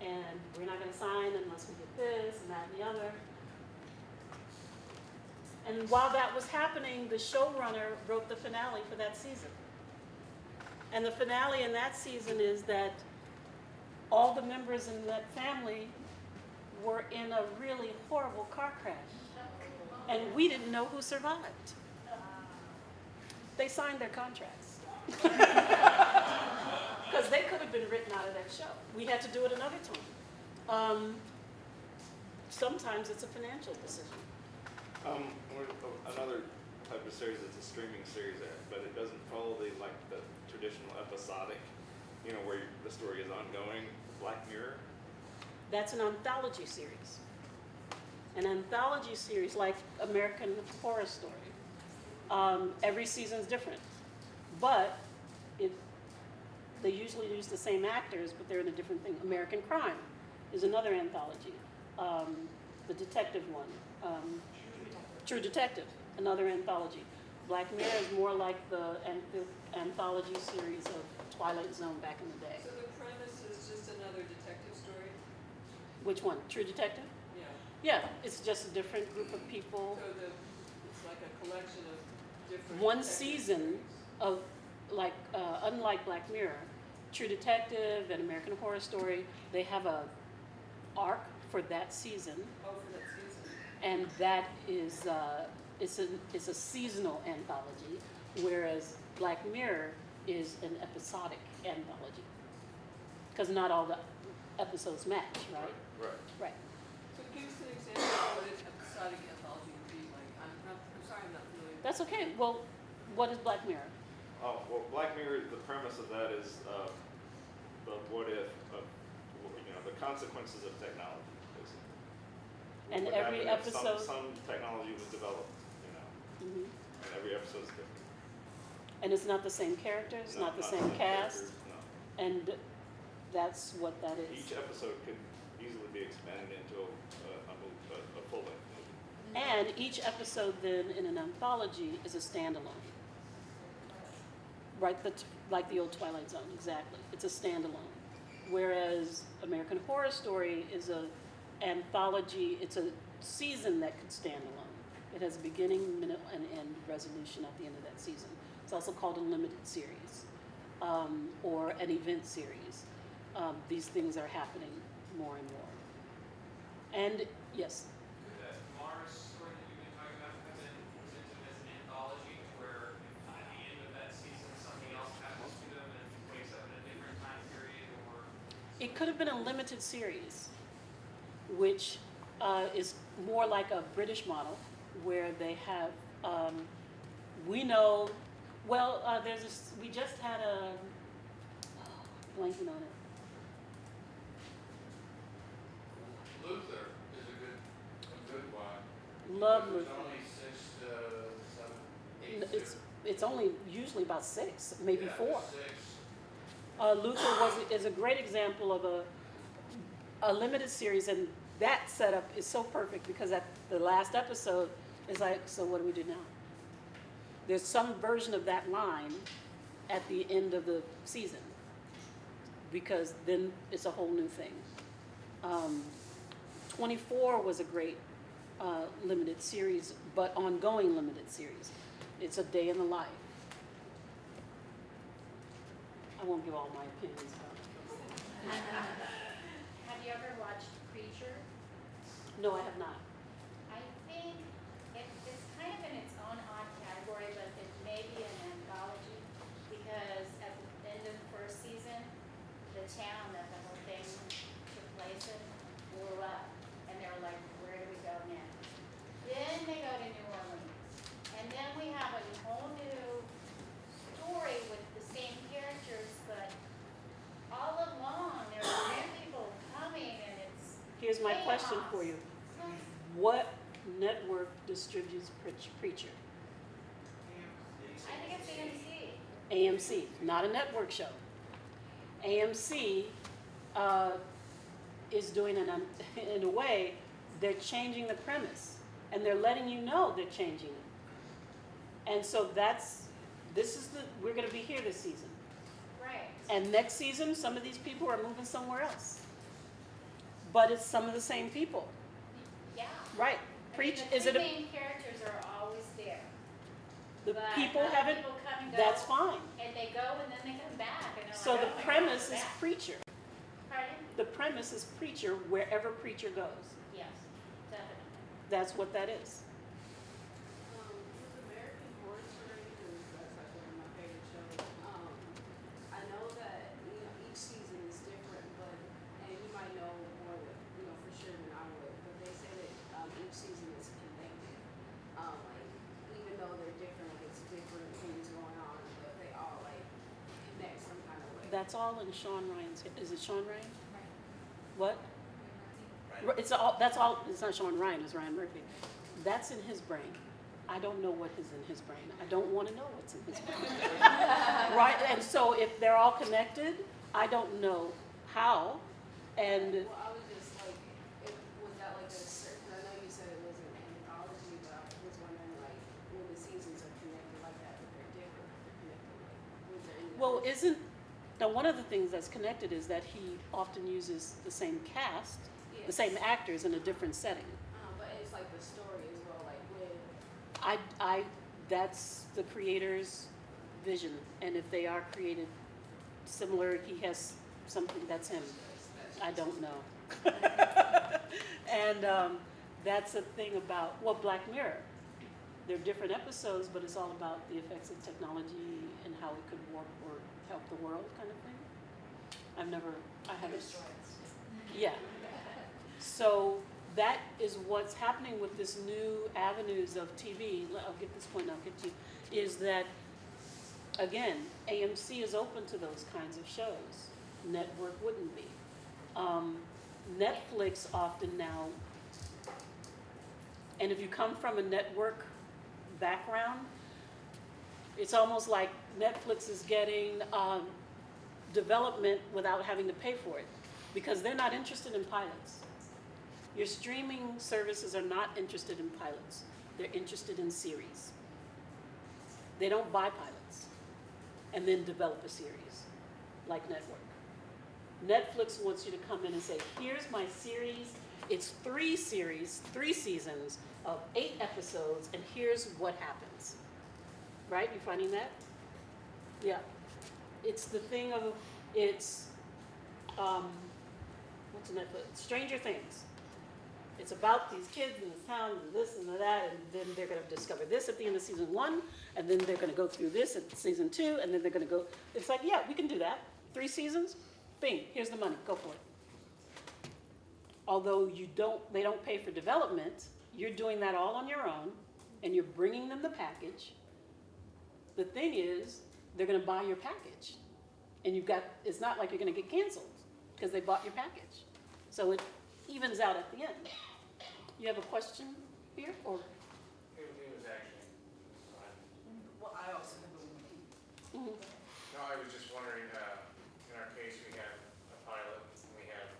And we're not going to sign unless we get this and that and the other. And while that was happening, the showrunner wrote the finale for that season. And the finale in that season is that all the members in that family were in a really horrible car crash. And we didn't know who survived. They signed their contracts. Because they could have been written out of that show. We had to do it another time. Sometimes it's a financial decision. Another type of series that's a streaming series, but it doesn't follow the traditional episodic, where the story is ongoing. Black Mirror. That's an anthology series. An anthology series like American Horror Story. Every season's different, but they usually use the same actors, but they're in a different thing. American Crime is another anthology. The detective one. True Detective, another anthology. Black Mirror is more like the anthology series of Twilight Zone back in the day. So the premise is just another detective story? Which one? True Detective? Yeah. Yeah, it's just a different group of people. So it's like a collection of different. One detective season series. of, like, unlike Black Mirror, True Detective and American Horror Story, they have a arc for that season, Oh, for that season. and that is, it's a seasonal anthology, whereas Black Mirror is an episodic anthology. Because not all the episodes match, right? Right. Right. So give us an example of what an episodic anthology would be like. I'm sorry, I'm not familiar. That's okay. Well, what is Black Mirror? Oh, well, Black Mirror, the premise of that is the what if of, the consequences of technology, basically. And What every happened if episode- Some technology was developed, Mhm. and every episode's different. And it's not the same characters, No, not the same cast, characters, no. and that's what that is. Each episode could easily be expanded into a full-length movie. And each episode then in an anthology is a standalone. Right, that's like the old Twilight Zone, exactly. It's a standalone. Whereas American Horror Story is a anthology, it's a season that could stand alone. It has a beginning, middle, and end resolution at the end of that season. It's also called a limited series, or an event series. These things are happening more and more. And yes, Could that Mars story that you've been talking about have been presented as an anthology where at the end of that season something else happens to them and wakes up in a different time period, or it could have been a limited series, which is more like a British model, where they have, we know, well, there's this, we just had a, blanking on it. Luther is a good one. Love Because Luther. It's only 6 to 7, 8. It's only usually about 6, maybe Yeah, 4. 6. Luther is a great example of a limited series, and that setup is so perfect because at the last episode is like, so what do we do now? There's some version of that line at the end of the season, because then it's a whole new thing. 24 was a great limited series, but ongoing limited series. It's a day in the life. I won't give all my opinions about it. Have you ever watched Preacher? No, I have not. I think it's kind of in its own odd category, but it may be an anthology because at the end of the first season, the town that the whole thing took place in blew up, and they were like, where do we go next? Then they go to New Orleans, and then we have a whole new story with the same characters, but all along there are new people coming, and it's Here's my question for you. What network distributes Preacher? I think it's AMC. AMC, not a network show. AMC is doing in a way, they're changing the premise, and they're letting you know they're changing it. And so we're gonna be here this season. Right. And next season, some of these people are moving somewhere else. But it's some of the same people, Yeah. right? Preach, is it The main characters are always there. the but people other haven't, people come and go, that's fine. And they go and then they come back and they're So like, the oh my God, premise we're is back. Preacher. Pardon? The premise is Preacher wherever Preacher goes. Yes, definitely. That's what that is. With American Horror Story, because that's like one of my favorite shows, I know that, each season is different, but, and you might know more, for sure than I would, but they say that, each season is connected. Like, even though they're different, like, it's different things going on, but they all, like, connect some kind of way. That's all in Sean Ryan's, is it Sean Ryan? Right. What? It's not Sean Ryan, it's Ryan Murphy. That's in his brain. I don't know what is in his brain. I don't want to know what's in his brain. Right, and so if they're all connected, I don't know how, and Well, I was just like, was that like a certain, I know you said it was an anthology, but I was wondering like, when the seasons are connected like that, but they're different, but they're connected, like, was there any? well, now one of the things that's connected is that he often uses the same cast, the same actors in a different setting. like the story as well, like with. That's the creator's vision, and if they are created similar, he has something, that's him. I don't know. And that's a thing about, well, Black Mirror. They're different episodes, but it's all about the effects of technology and how it could warp or help the world kind of thing. I haven't. Yeah. So that is what's happening with this new avenues of TV. I'll get this point, I'll get to you, is that, again, AMC is open to those kinds of shows. Network wouldn't be. Netflix often now, and if you come from a network background, it's almost like Netflix is getting development without having to pay for it, because they're not interested in pilots. Your streaming services are not interested in pilots. They're interested in series. They don't buy pilots and then develop a series like network. Netflix wants you to come in and say, here's my series. It's 3 series, 3 seasons of 8 episodes, and here's what happens. Right? You finding that? Yeah. It's the thing of, it's, what's Netflix? Stranger Things. It's about these kids in this town and this and that, and then they're going to discover this at the end of season 1, and then they're going to go through this at season 2, and then they're going to go, it's like, yeah, we can do that. 3 seasons, bing, here's the money, go for it. Although they don't pay for development, you're doing that all on your own, and you're bringing them the package. The thing is, they're going to buy your package, and it's not like you're going to get canceled because they bought your package. So it evens out at the end. You have a question here, or? It was actually, Well, I also have a no, I was just wondering, in our case, we have a pilot, and we have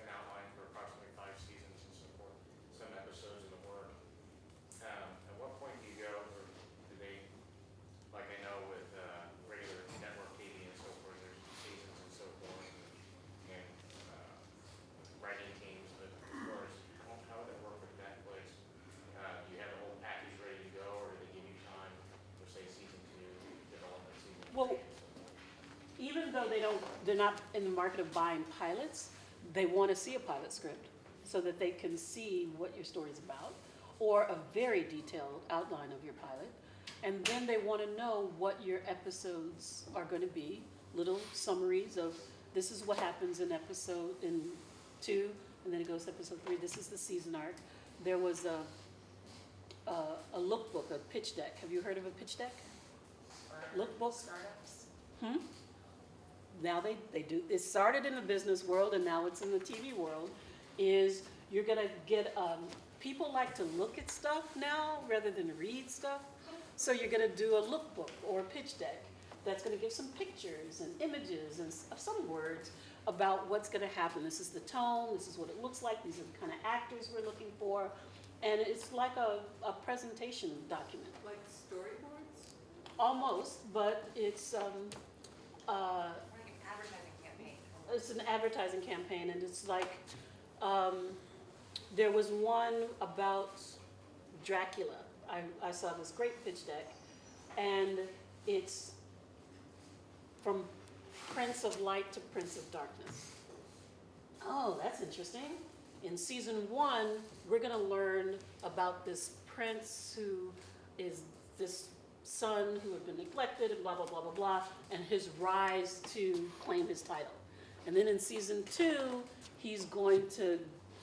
an outline for approximately 5 seasons and so forth, some episodes in the work. At what point do you go, or do they, like I know with regular network TV and so forth, there's seasons and so forth, and writing teams, but of course, how would that work with Netflix? Do you have the whole package ready to go, or do they give you time for, say, season 2, development season 3? Well, even though they're not in the market of buying pilots, they want to see a pilot script so that they can see what your story's about, or a very detailed outline of your pilot. And then they want to know what your episodes are going to be, little summaries of this is what happens in episode 2, and then it goes to episode 3. This is the season arc. There was a lookbook, a pitch deck. Have you heard of a pitch deck? Lookbook? startups. Now they do. It started in the business world, and now it's in the TV world. Is you're gonna get people like to look at stuff now rather than read stuff. So you're gonna do a lookbook or a pitch deck that's gonna give some pictures and images and some words about what's gonna happen. This is the tone. This is what it looks like. These are the kind of actors we're looking for, and it's like a presentation document. Like storyboards? Almost, but it's Advertising campaign. it's an advertising campaign, and it's like there was one about Dracula. I saw this great pitch deck, and it's from Prince of Light to Prince of Darkness. Oh, that's interesting. In season 1, we're going to learn about this prince who is this son who had been neglected and blah, blah, blah, blah, blah, and his rise to claim his title. And then in season 2, he's going to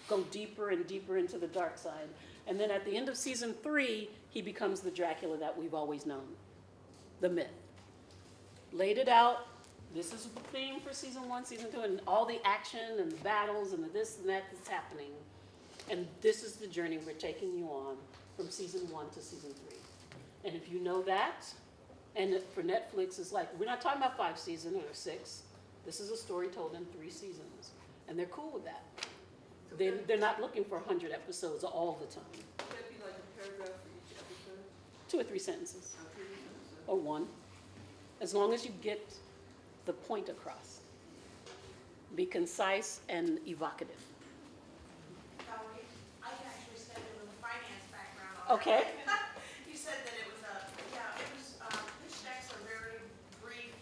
go deeper and deeper into the dark side. And then at the end of season 3, he becomes the Dracula that we've always known, the myth. Laid it out. This is the theme for season 1, season 2, and all the action and the battles and the this and that that's happening. And this is the journey we're taking you on from season 1 to season 3. And if you know that, and for Netflix, it's like, we're not talking about 5 seasons or 6. This is a story told in 3 seasons. And they're cool with that. They're not looking for 100 episodes all the time. Would that be like a paragraph for each episode? 2 or 3 sentences, Or 3 sentences? or 1. As long as you get the point across. Be concise and evocative. Valerie, I can actually stand in the Okay. You said that it was pitch decks are very brief,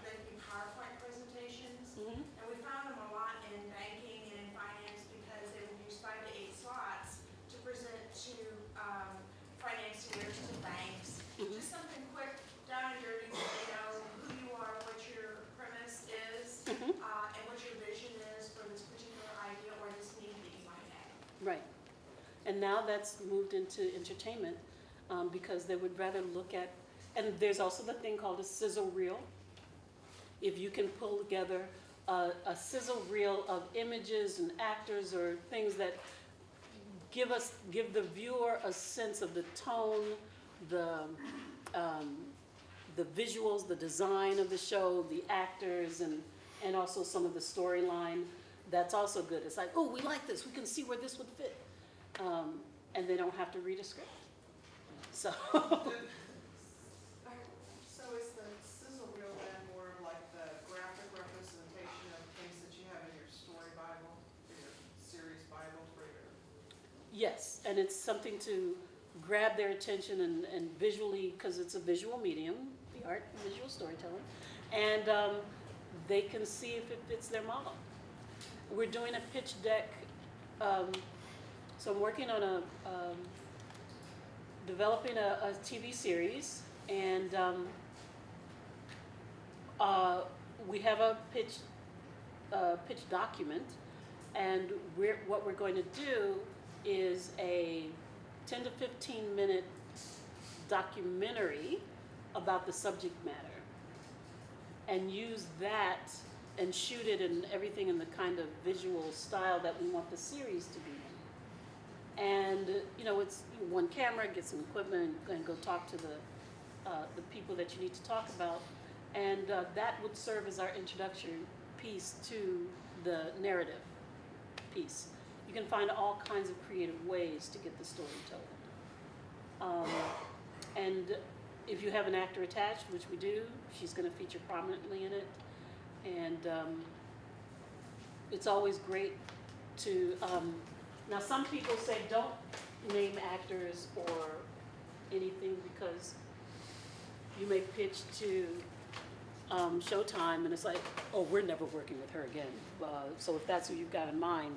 they can be PowerPoint presentations. Mhm. And we found them a lot in banking and in finance because they would use 5 to 8 slots to present to financiers, to banks. Mhm. Just something quick, down and dirty, so they know who you are, what your premise is, Mhm. and what your vision is for this particular idea or this need that you might have. Right. And now that's moved into entertainment because they would rather look at, and there's also the thing called a sizzle reel. If you can pull together a sizzle reel of images and actors or things that give the viewer a sense of the tone, the visuals, the design of the show, the actors, and also some of the storyline. That's also good. It's like, oh, we like this. We can see where this would fit. And they don't have to read a script. So, So is the sizzle reel then more of like the graphic representation of things that you have in your story Bible, or your series Bible for your? yes, and it's something to grab their attention and visually, because it's a visual medium, the art of visual storytelling, and they can see if it fits their model. We're doing a pitch deck, so I'm working on developing a TV series, and we have a pitch document, and what we're going to do is a 10 to 15 minute documentary about the subject matter, and use that and shoot it and everything in the kind of visual style that we want the series to be in. And it's one camera, get some equipment, and go talk to the people that you need to talk about, and that would serve as our introduction piece to the narrative piece. You can find all kinds of creative ways to get the story told. And if you have an actor attached, which we do, she's going to feature prominently in it. And it's always great to, now some people say don't name actors or anything because you may pitch to Showtime and it's like, oh, we're never working with her again. So if that's who you've got in mind,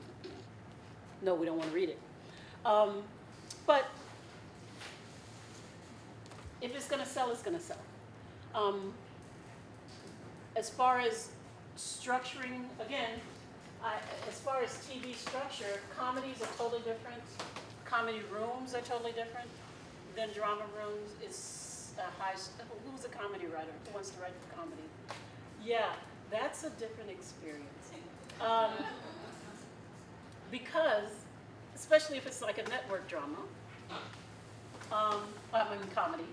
no, we don't want to read it. But if it's going to sell, it's going to sell. As far as structuring, again, as far as TV structure, comedies are totally different. Comedy rooms are totally different than drama rooms. It's a high, who's a comedy writer? Who wants to write for comedy? Yeah, that's a different experience. Because, especially if it's like a network drama, comedy,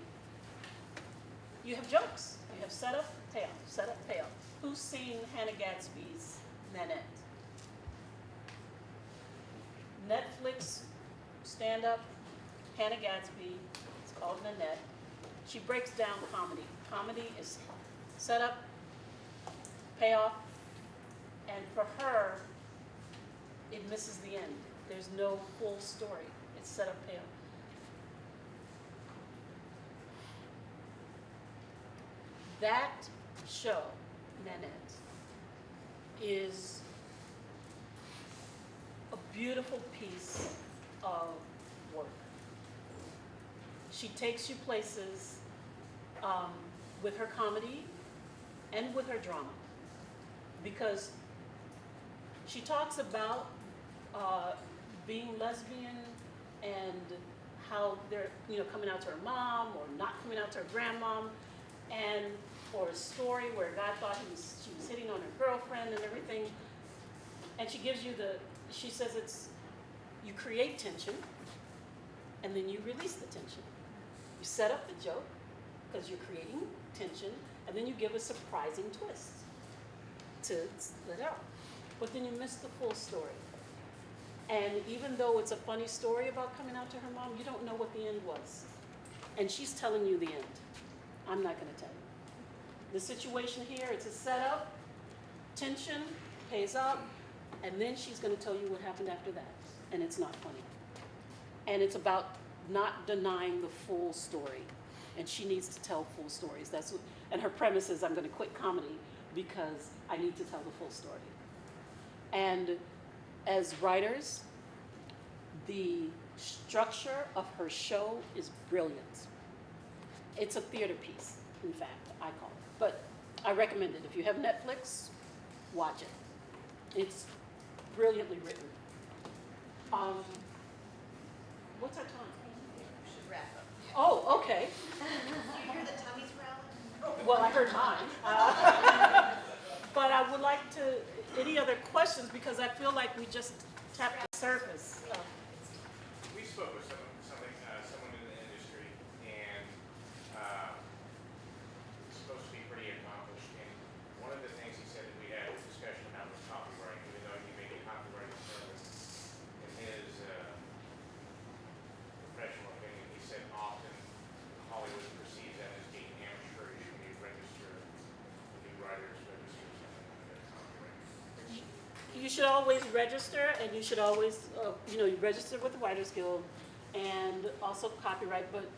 you have jokes. You have setup, payoff, setup, payoff. Who's seen Hannah Gadsby's Nanette? Netflix stand-up, Hannah Gadsby, it's called Nanette. She breaks down comedy. Comedy is setup, payoff, and for her, it misses the end. There's no full story. It's setup, payoff. That show, Nanette, is a beautiful piece of work. She takes you places with her comedy and with her drama, because she talks about being lesbian and how they're coming out to her mom or not coming out to her grandmom, and or a story where a guy thought she was hitting on her girlfriend and everything. And she gives you she says you create tension and then you release the tension. You set up the joke because you're creating tension, and then you give a surprising twist to let out. But then you miss the full story. And even though it's a funny story about coming out to her mom, you don't know what the end was. And she's telling you the end. I'm not going to tell you. The situation here, it's a setup, tension, pays up, and then she's going to tell you what happened after that. And it's not funny. And it's about not denying the full story. And she needs to tell full stories. And her premise is, I'm going to quit comedy because I need to tell the full story. And as writers, the structure of her show is brilliant. It's a theater piece, in fact, I call it. But I recommend it. If you have Netflix, watch it. It's brilliantly written. What's our time? We should wrap up. Oh, okay. You hear the tummies growling? Well, I heard mine. But I would like to, any other questions, because I feel like we just tapped the surface. We spoke with someone in the industry, and it's supposed to be pretty accomplished. And one of the things he said that we had a discussion about was copyright, even though he may get copyrighted service. In his professional opinion, he said often Hollywood perceives that as being amateurish when you register new writers, register something under their copyright. You should always register, and you should always, you register with the Writers Guild and also copyright. But,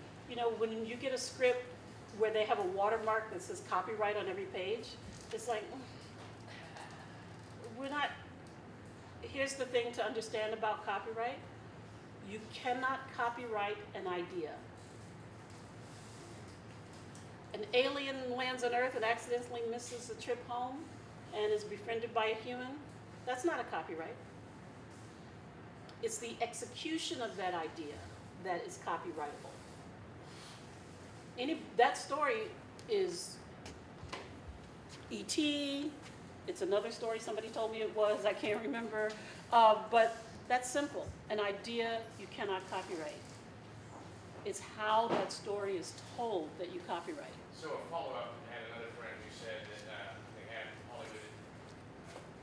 when you get a script where they have a watermark that says copyright on every page, it's like, we're not, here's the thing to understand about copyright. You cannot copyright an idea. An alien lands on Earth and accidentally misses the trip home and is befriended by a human. That's not a copyright. It's the execution of that idea that is copyrightable. That story is E.T., it's another story somebody told me it was, I can't remember, but that's simple. An idea you cannot copyright. It's how that story is told that you copyright. So a follow-up, I had another friend who said that they have Hollywood,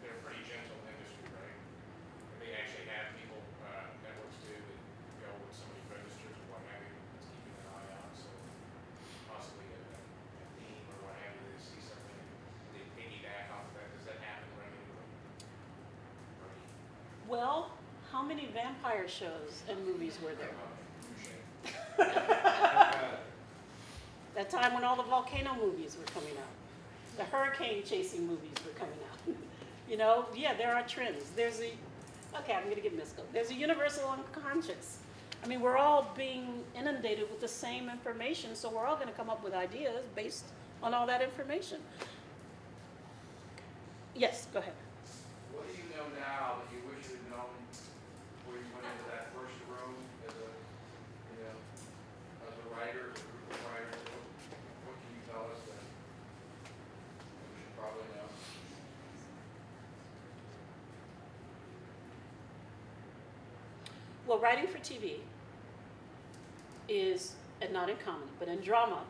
they're a pretty gentle industry, right? And they actually have people, networks do, that go when somebody registers or what have you, it's keeping an eye out, so possibly a theme or what have you, they see something, they piggyback off of that. Does that happen regularly? Well, how many vampire shows and movies were there? That time when all the volcano movies were coming out. The hurricane chasing movies were coming out. Yeah, there are trends. Okay, I'm gonna get mystical. There's a universal unconscious. I mean, we're all being inundated with the same information, so we're all gonna come up with ideas based on all that information. Yes, go ahead. What do you know now that you wish you had known before you went into that first room as a writer, as a group of writers? What can you tell us that we should probably know? Well, writing for TV is, and not in comedy, but in drama,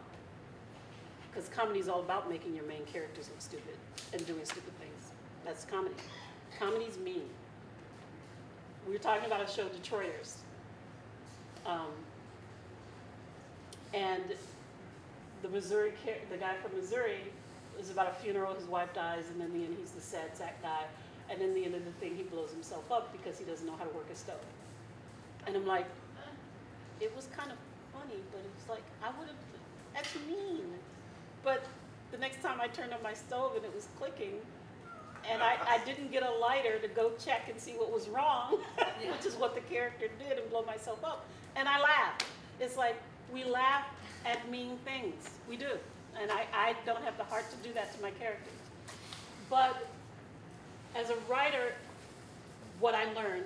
because comedy is all about making your main characters look stupid and doing stupid things. That's comedy. Comedy's mean. We were talking about a show, Detroiters. And the guy from Missouri is about a funeral, his wife dies, and in the end he's the sad sack guy. And in the end of the thing, he blows himself up because he doesn't know how to work a stove. And I'm like, it was kind of funny, but it was like, that's mean. But the next time I turned on my stove and it was clicking, and I didn't get a lighter to go check and see what was wrong, which is what the character did, and blow myself up. And I laughed. It's like, we laugh at mean things. We do. And I don't have the heart to do that to my characters. But as a writer, what I learned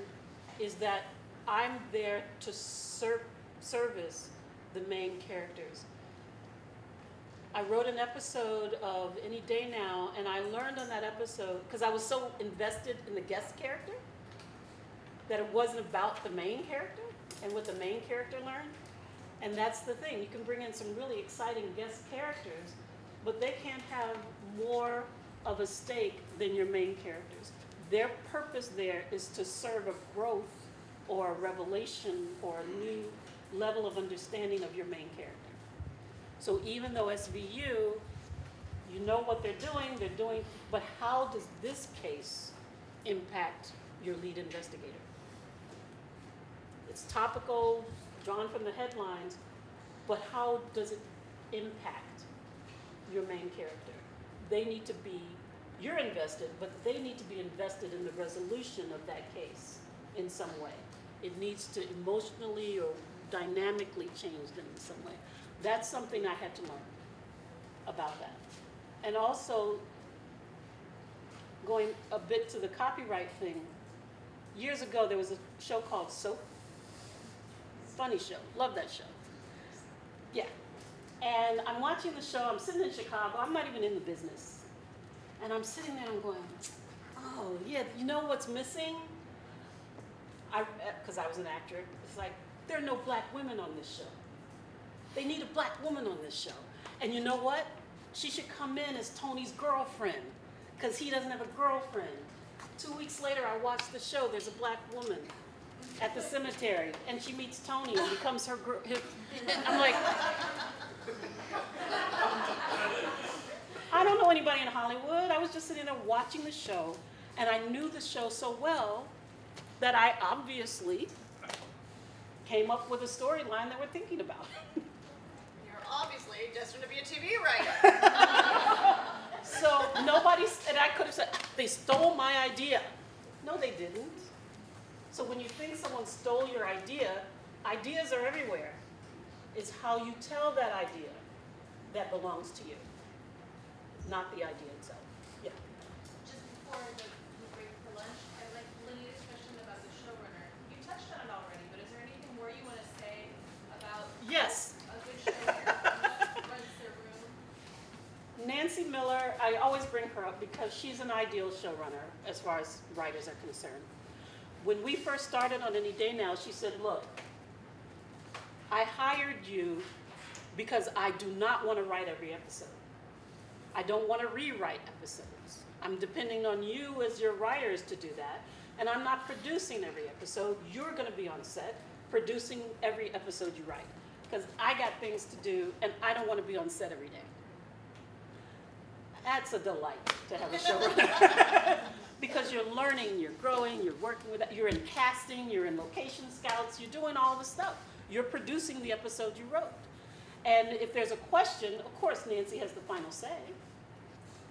is that I'm there to service the main characters. I wrote an episode of Any Day Now, and I learned on that episode, because I was so invested in the guest character, that it wasn't about the main character and what the main character learned. And that's the thing. You can bring in some really exciting guest characters, but they can't have more of a stake than your main characters. Their purpose there is to serve a growth or a revelation or a new level of understanding of your main character. So even though SVU, you know what they're doing, but how does this case impact your lead investigator? It's topical, drawn from the headlines, but how does it impact your main character? They need to be, you're invested, but they need to be invested in the resolution of that case in some way. It needs to emotionally or dynamically change them in some way. That's something I had to learn about that. And also, going a bit to the copyright thing, years ago there was a show called Soap. Funny show, love that show. Yeah. And I'm watching the show, I'm sitting in Chicago, I'm not even in the business. And I'm sitting there and I'm going, oh yeah, you know what's missing? Because I was an actor, it's like, there are no black women on this show. They need a black woman on this show. And you know what? She should come in as Tony's girlfriend, because he doesn't have a girlfriend. 2 weeks later, I watched the show, there's a black woman at the cemetery, and she meets Tony and becomes her girl. I'm like, I don't know anybody in Hollywood. I was just sitting there watching the show, and I knew the show so well that I obviously came up with a storyline that we're thinking about. You're obviously destined to be a TV writer. So nobody, and I could have said, they stole my idea. No, they didn't. So when you think someone stole your idea, ideas are everywhere. It's how you tell that idea that belongs to you, not the idea itself. Yeah. Just before the break for lunch, I'd like Lenita's question about the showrunner. You touched on it already, but is there anything more you want to say about Yes. a good showrunner who runs their room? Nancy Miller, I always bring her up because she's an ideal showrunner as far as writers are concerned. When we first started on Any Day Now, she said, look, I hired you because I do not want to write every episode. I don't want to rewrite episodes. I'm depending on you as your writers to do that, and I'm not producing every episode. You're going to be on set producing every episode you write, because I got things to do, and I don't want to be on set every day. That's a delight to have a showrunner. Because you're learning, you're growing, you're working with, you're in casting, you're in location scouts, you're doing all the stuff. You're producing the episode you wrote. And if there's a question, of course Nancy has the final say.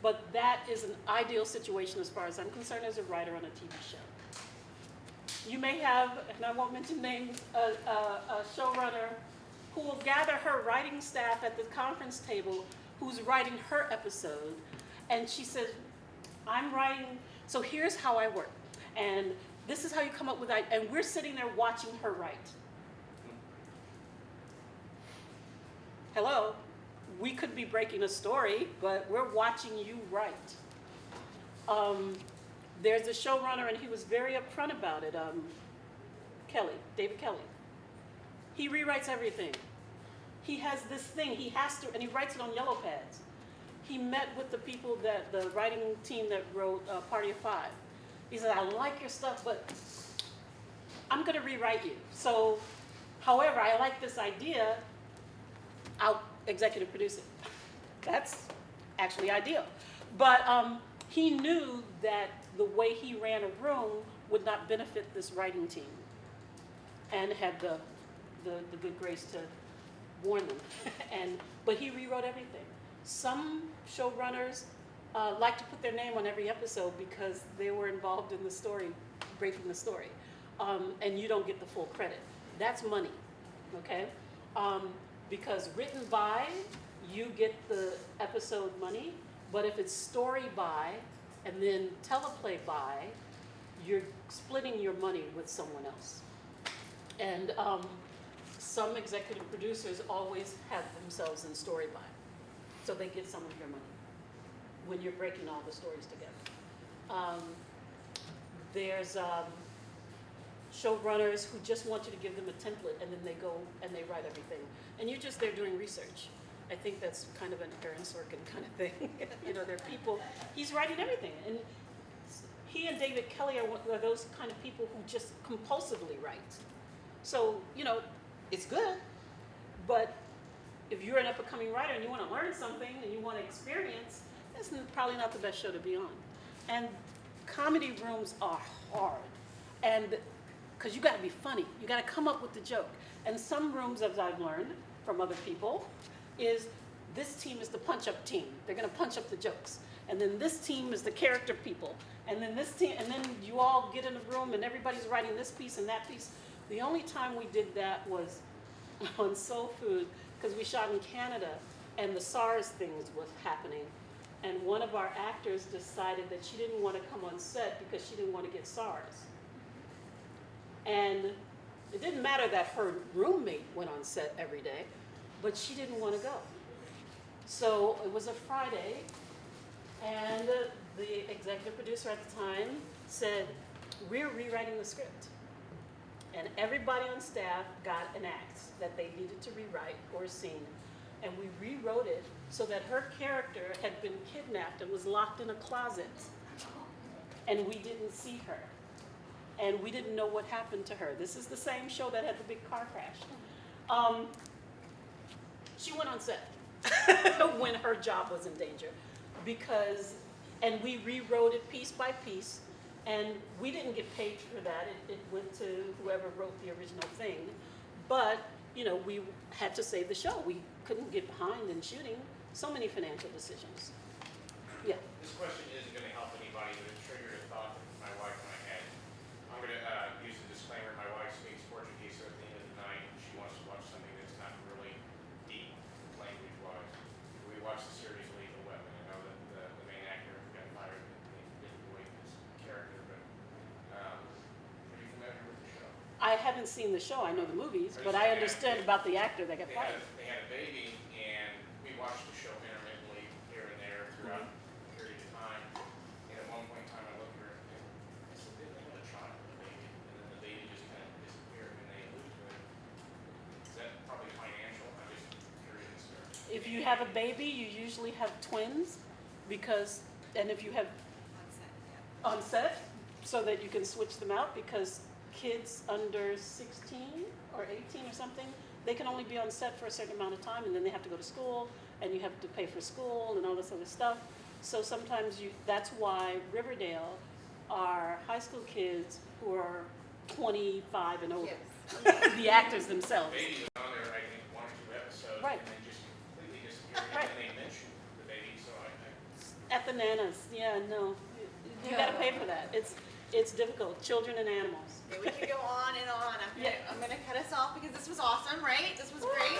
But that is an ideal situation as far as I'm concerned as a writer on a TV show. You may have, and I won't mention names, a showrunner who will gather her writing staff at the conference table who's writing her episode, and she says, I'm writing, so here's how I work, and this is how you come up with that, and we're sitting there watching her write. Hello, we could be breaking a story, but we're watching you write. There's a showrunner, and he was very upfront about it, David Kelly. He rewrites everything. He has this thing, he has to, and he writes it on yellow pads. He met with the people the writing team that wrote Party of Five. He said, I like your stuff, but I'm gonna rewrite you. So, however, I like this idea, I'll executive produce it. That's actually ideal. But he knew that the way he ran a room would not benefit this writing team, and had the good grace to warn them. But he rewrote everything. Some showrunners like to put their name on every episode because they were involved in the story, breaking the story. And you don't get the full credit. That's money, okay? Because written by, you get the episode money, but if it's story by and then teleplay by, you're splitting your money with someone else. And some executive producers always have themselves in story by, so they get some of your money when you're breaking all the stories together. There's showrunners who just want you to give them a template, and then they go and they write everything. And you're just there doing research. I think that's kind of an Aaron Sorkin kind of thing. You know, there are people, he's writing everything. And he and David Kelly are those kind of people who just compulsively write. So, you know, it's good, but if you're an up-and-coming writer and you want to learn something and you want to experience, that's probably not the best show to be on. And comedy rooms are hard. And because you got to be funny. You got to come up with the joke. And some rooms, as I've learned from other people, is this team is the punch-up team. They're going to punch up the jokes. And then this team is the character people. And then this team, and then you all get in a room and everybody's writing this piece and that piece. The only time we did that was on Soul Food, because we shot in Canada and the SARS things was happening. And one of our actors decided that she didn't want to come on set because she didn't want to get SARS. And it didn't matter that her roommate went on set every day, but she didn't want to go. So it was a Friday, and the executive producer at the time said, we're rewriting the script. And everybody on staff got an act that they needed to rewrite or scene. And we rewrote it so that her character had been kidnapped and was locked in a closet. And we didn't see her. And we didn't know what happened to her. This is the same show that had the big car crash. She went on set when her job was in danger. And we rewrote it piece by piece. And we didn't get paid for that. It went to whoever wrote the original thing. But, you know, we had to save the show. We couldn't get behind in shooting. So many financial decisions. Yeah. This question isn't going to help anybody, but it triggered a thought that my wife and I had. I'm going to use the disclaimer. My wife speaks Portuguese, so at the end of the night, she wants to watch something that's not really deep language-wise. We watched the series Lethal Weapon. I know that the main actor got fired and didn't voice his character, but are you familiar with the show? I haven't seen the show. I know the movies, but I understand about the actor that got fired. They had a baby, and we watched the show intermittently here and there throughout a period of time. And at one point in time, I looked at her and I said, didn't they have a child with a baby? And then the baby just kind of disappeared and they alluded to it. Is that probably financial? I'm just curious. If you have a baby, you usually have twins and if you have on set, so that you can switch them out, because kids under 16 or 18 or something, they can only be on set for a certain amount of time, and then they have to go to school, and you have to pay for school and all this other stuff. So sometimes that's why Riverdale are high school kids who are 25 and older. Yes. The actors themselves. The baby was on there, I think, 1 or 2 episodes, right. And then just completely disappeared. Right. And they mentioned the baby, so At the Nanas, yeah, no. You gotta pay for that. It's difficult. Children and animals. Okay, we could go on and on. I'm gonna cut us off because this was awesome, right? This was great.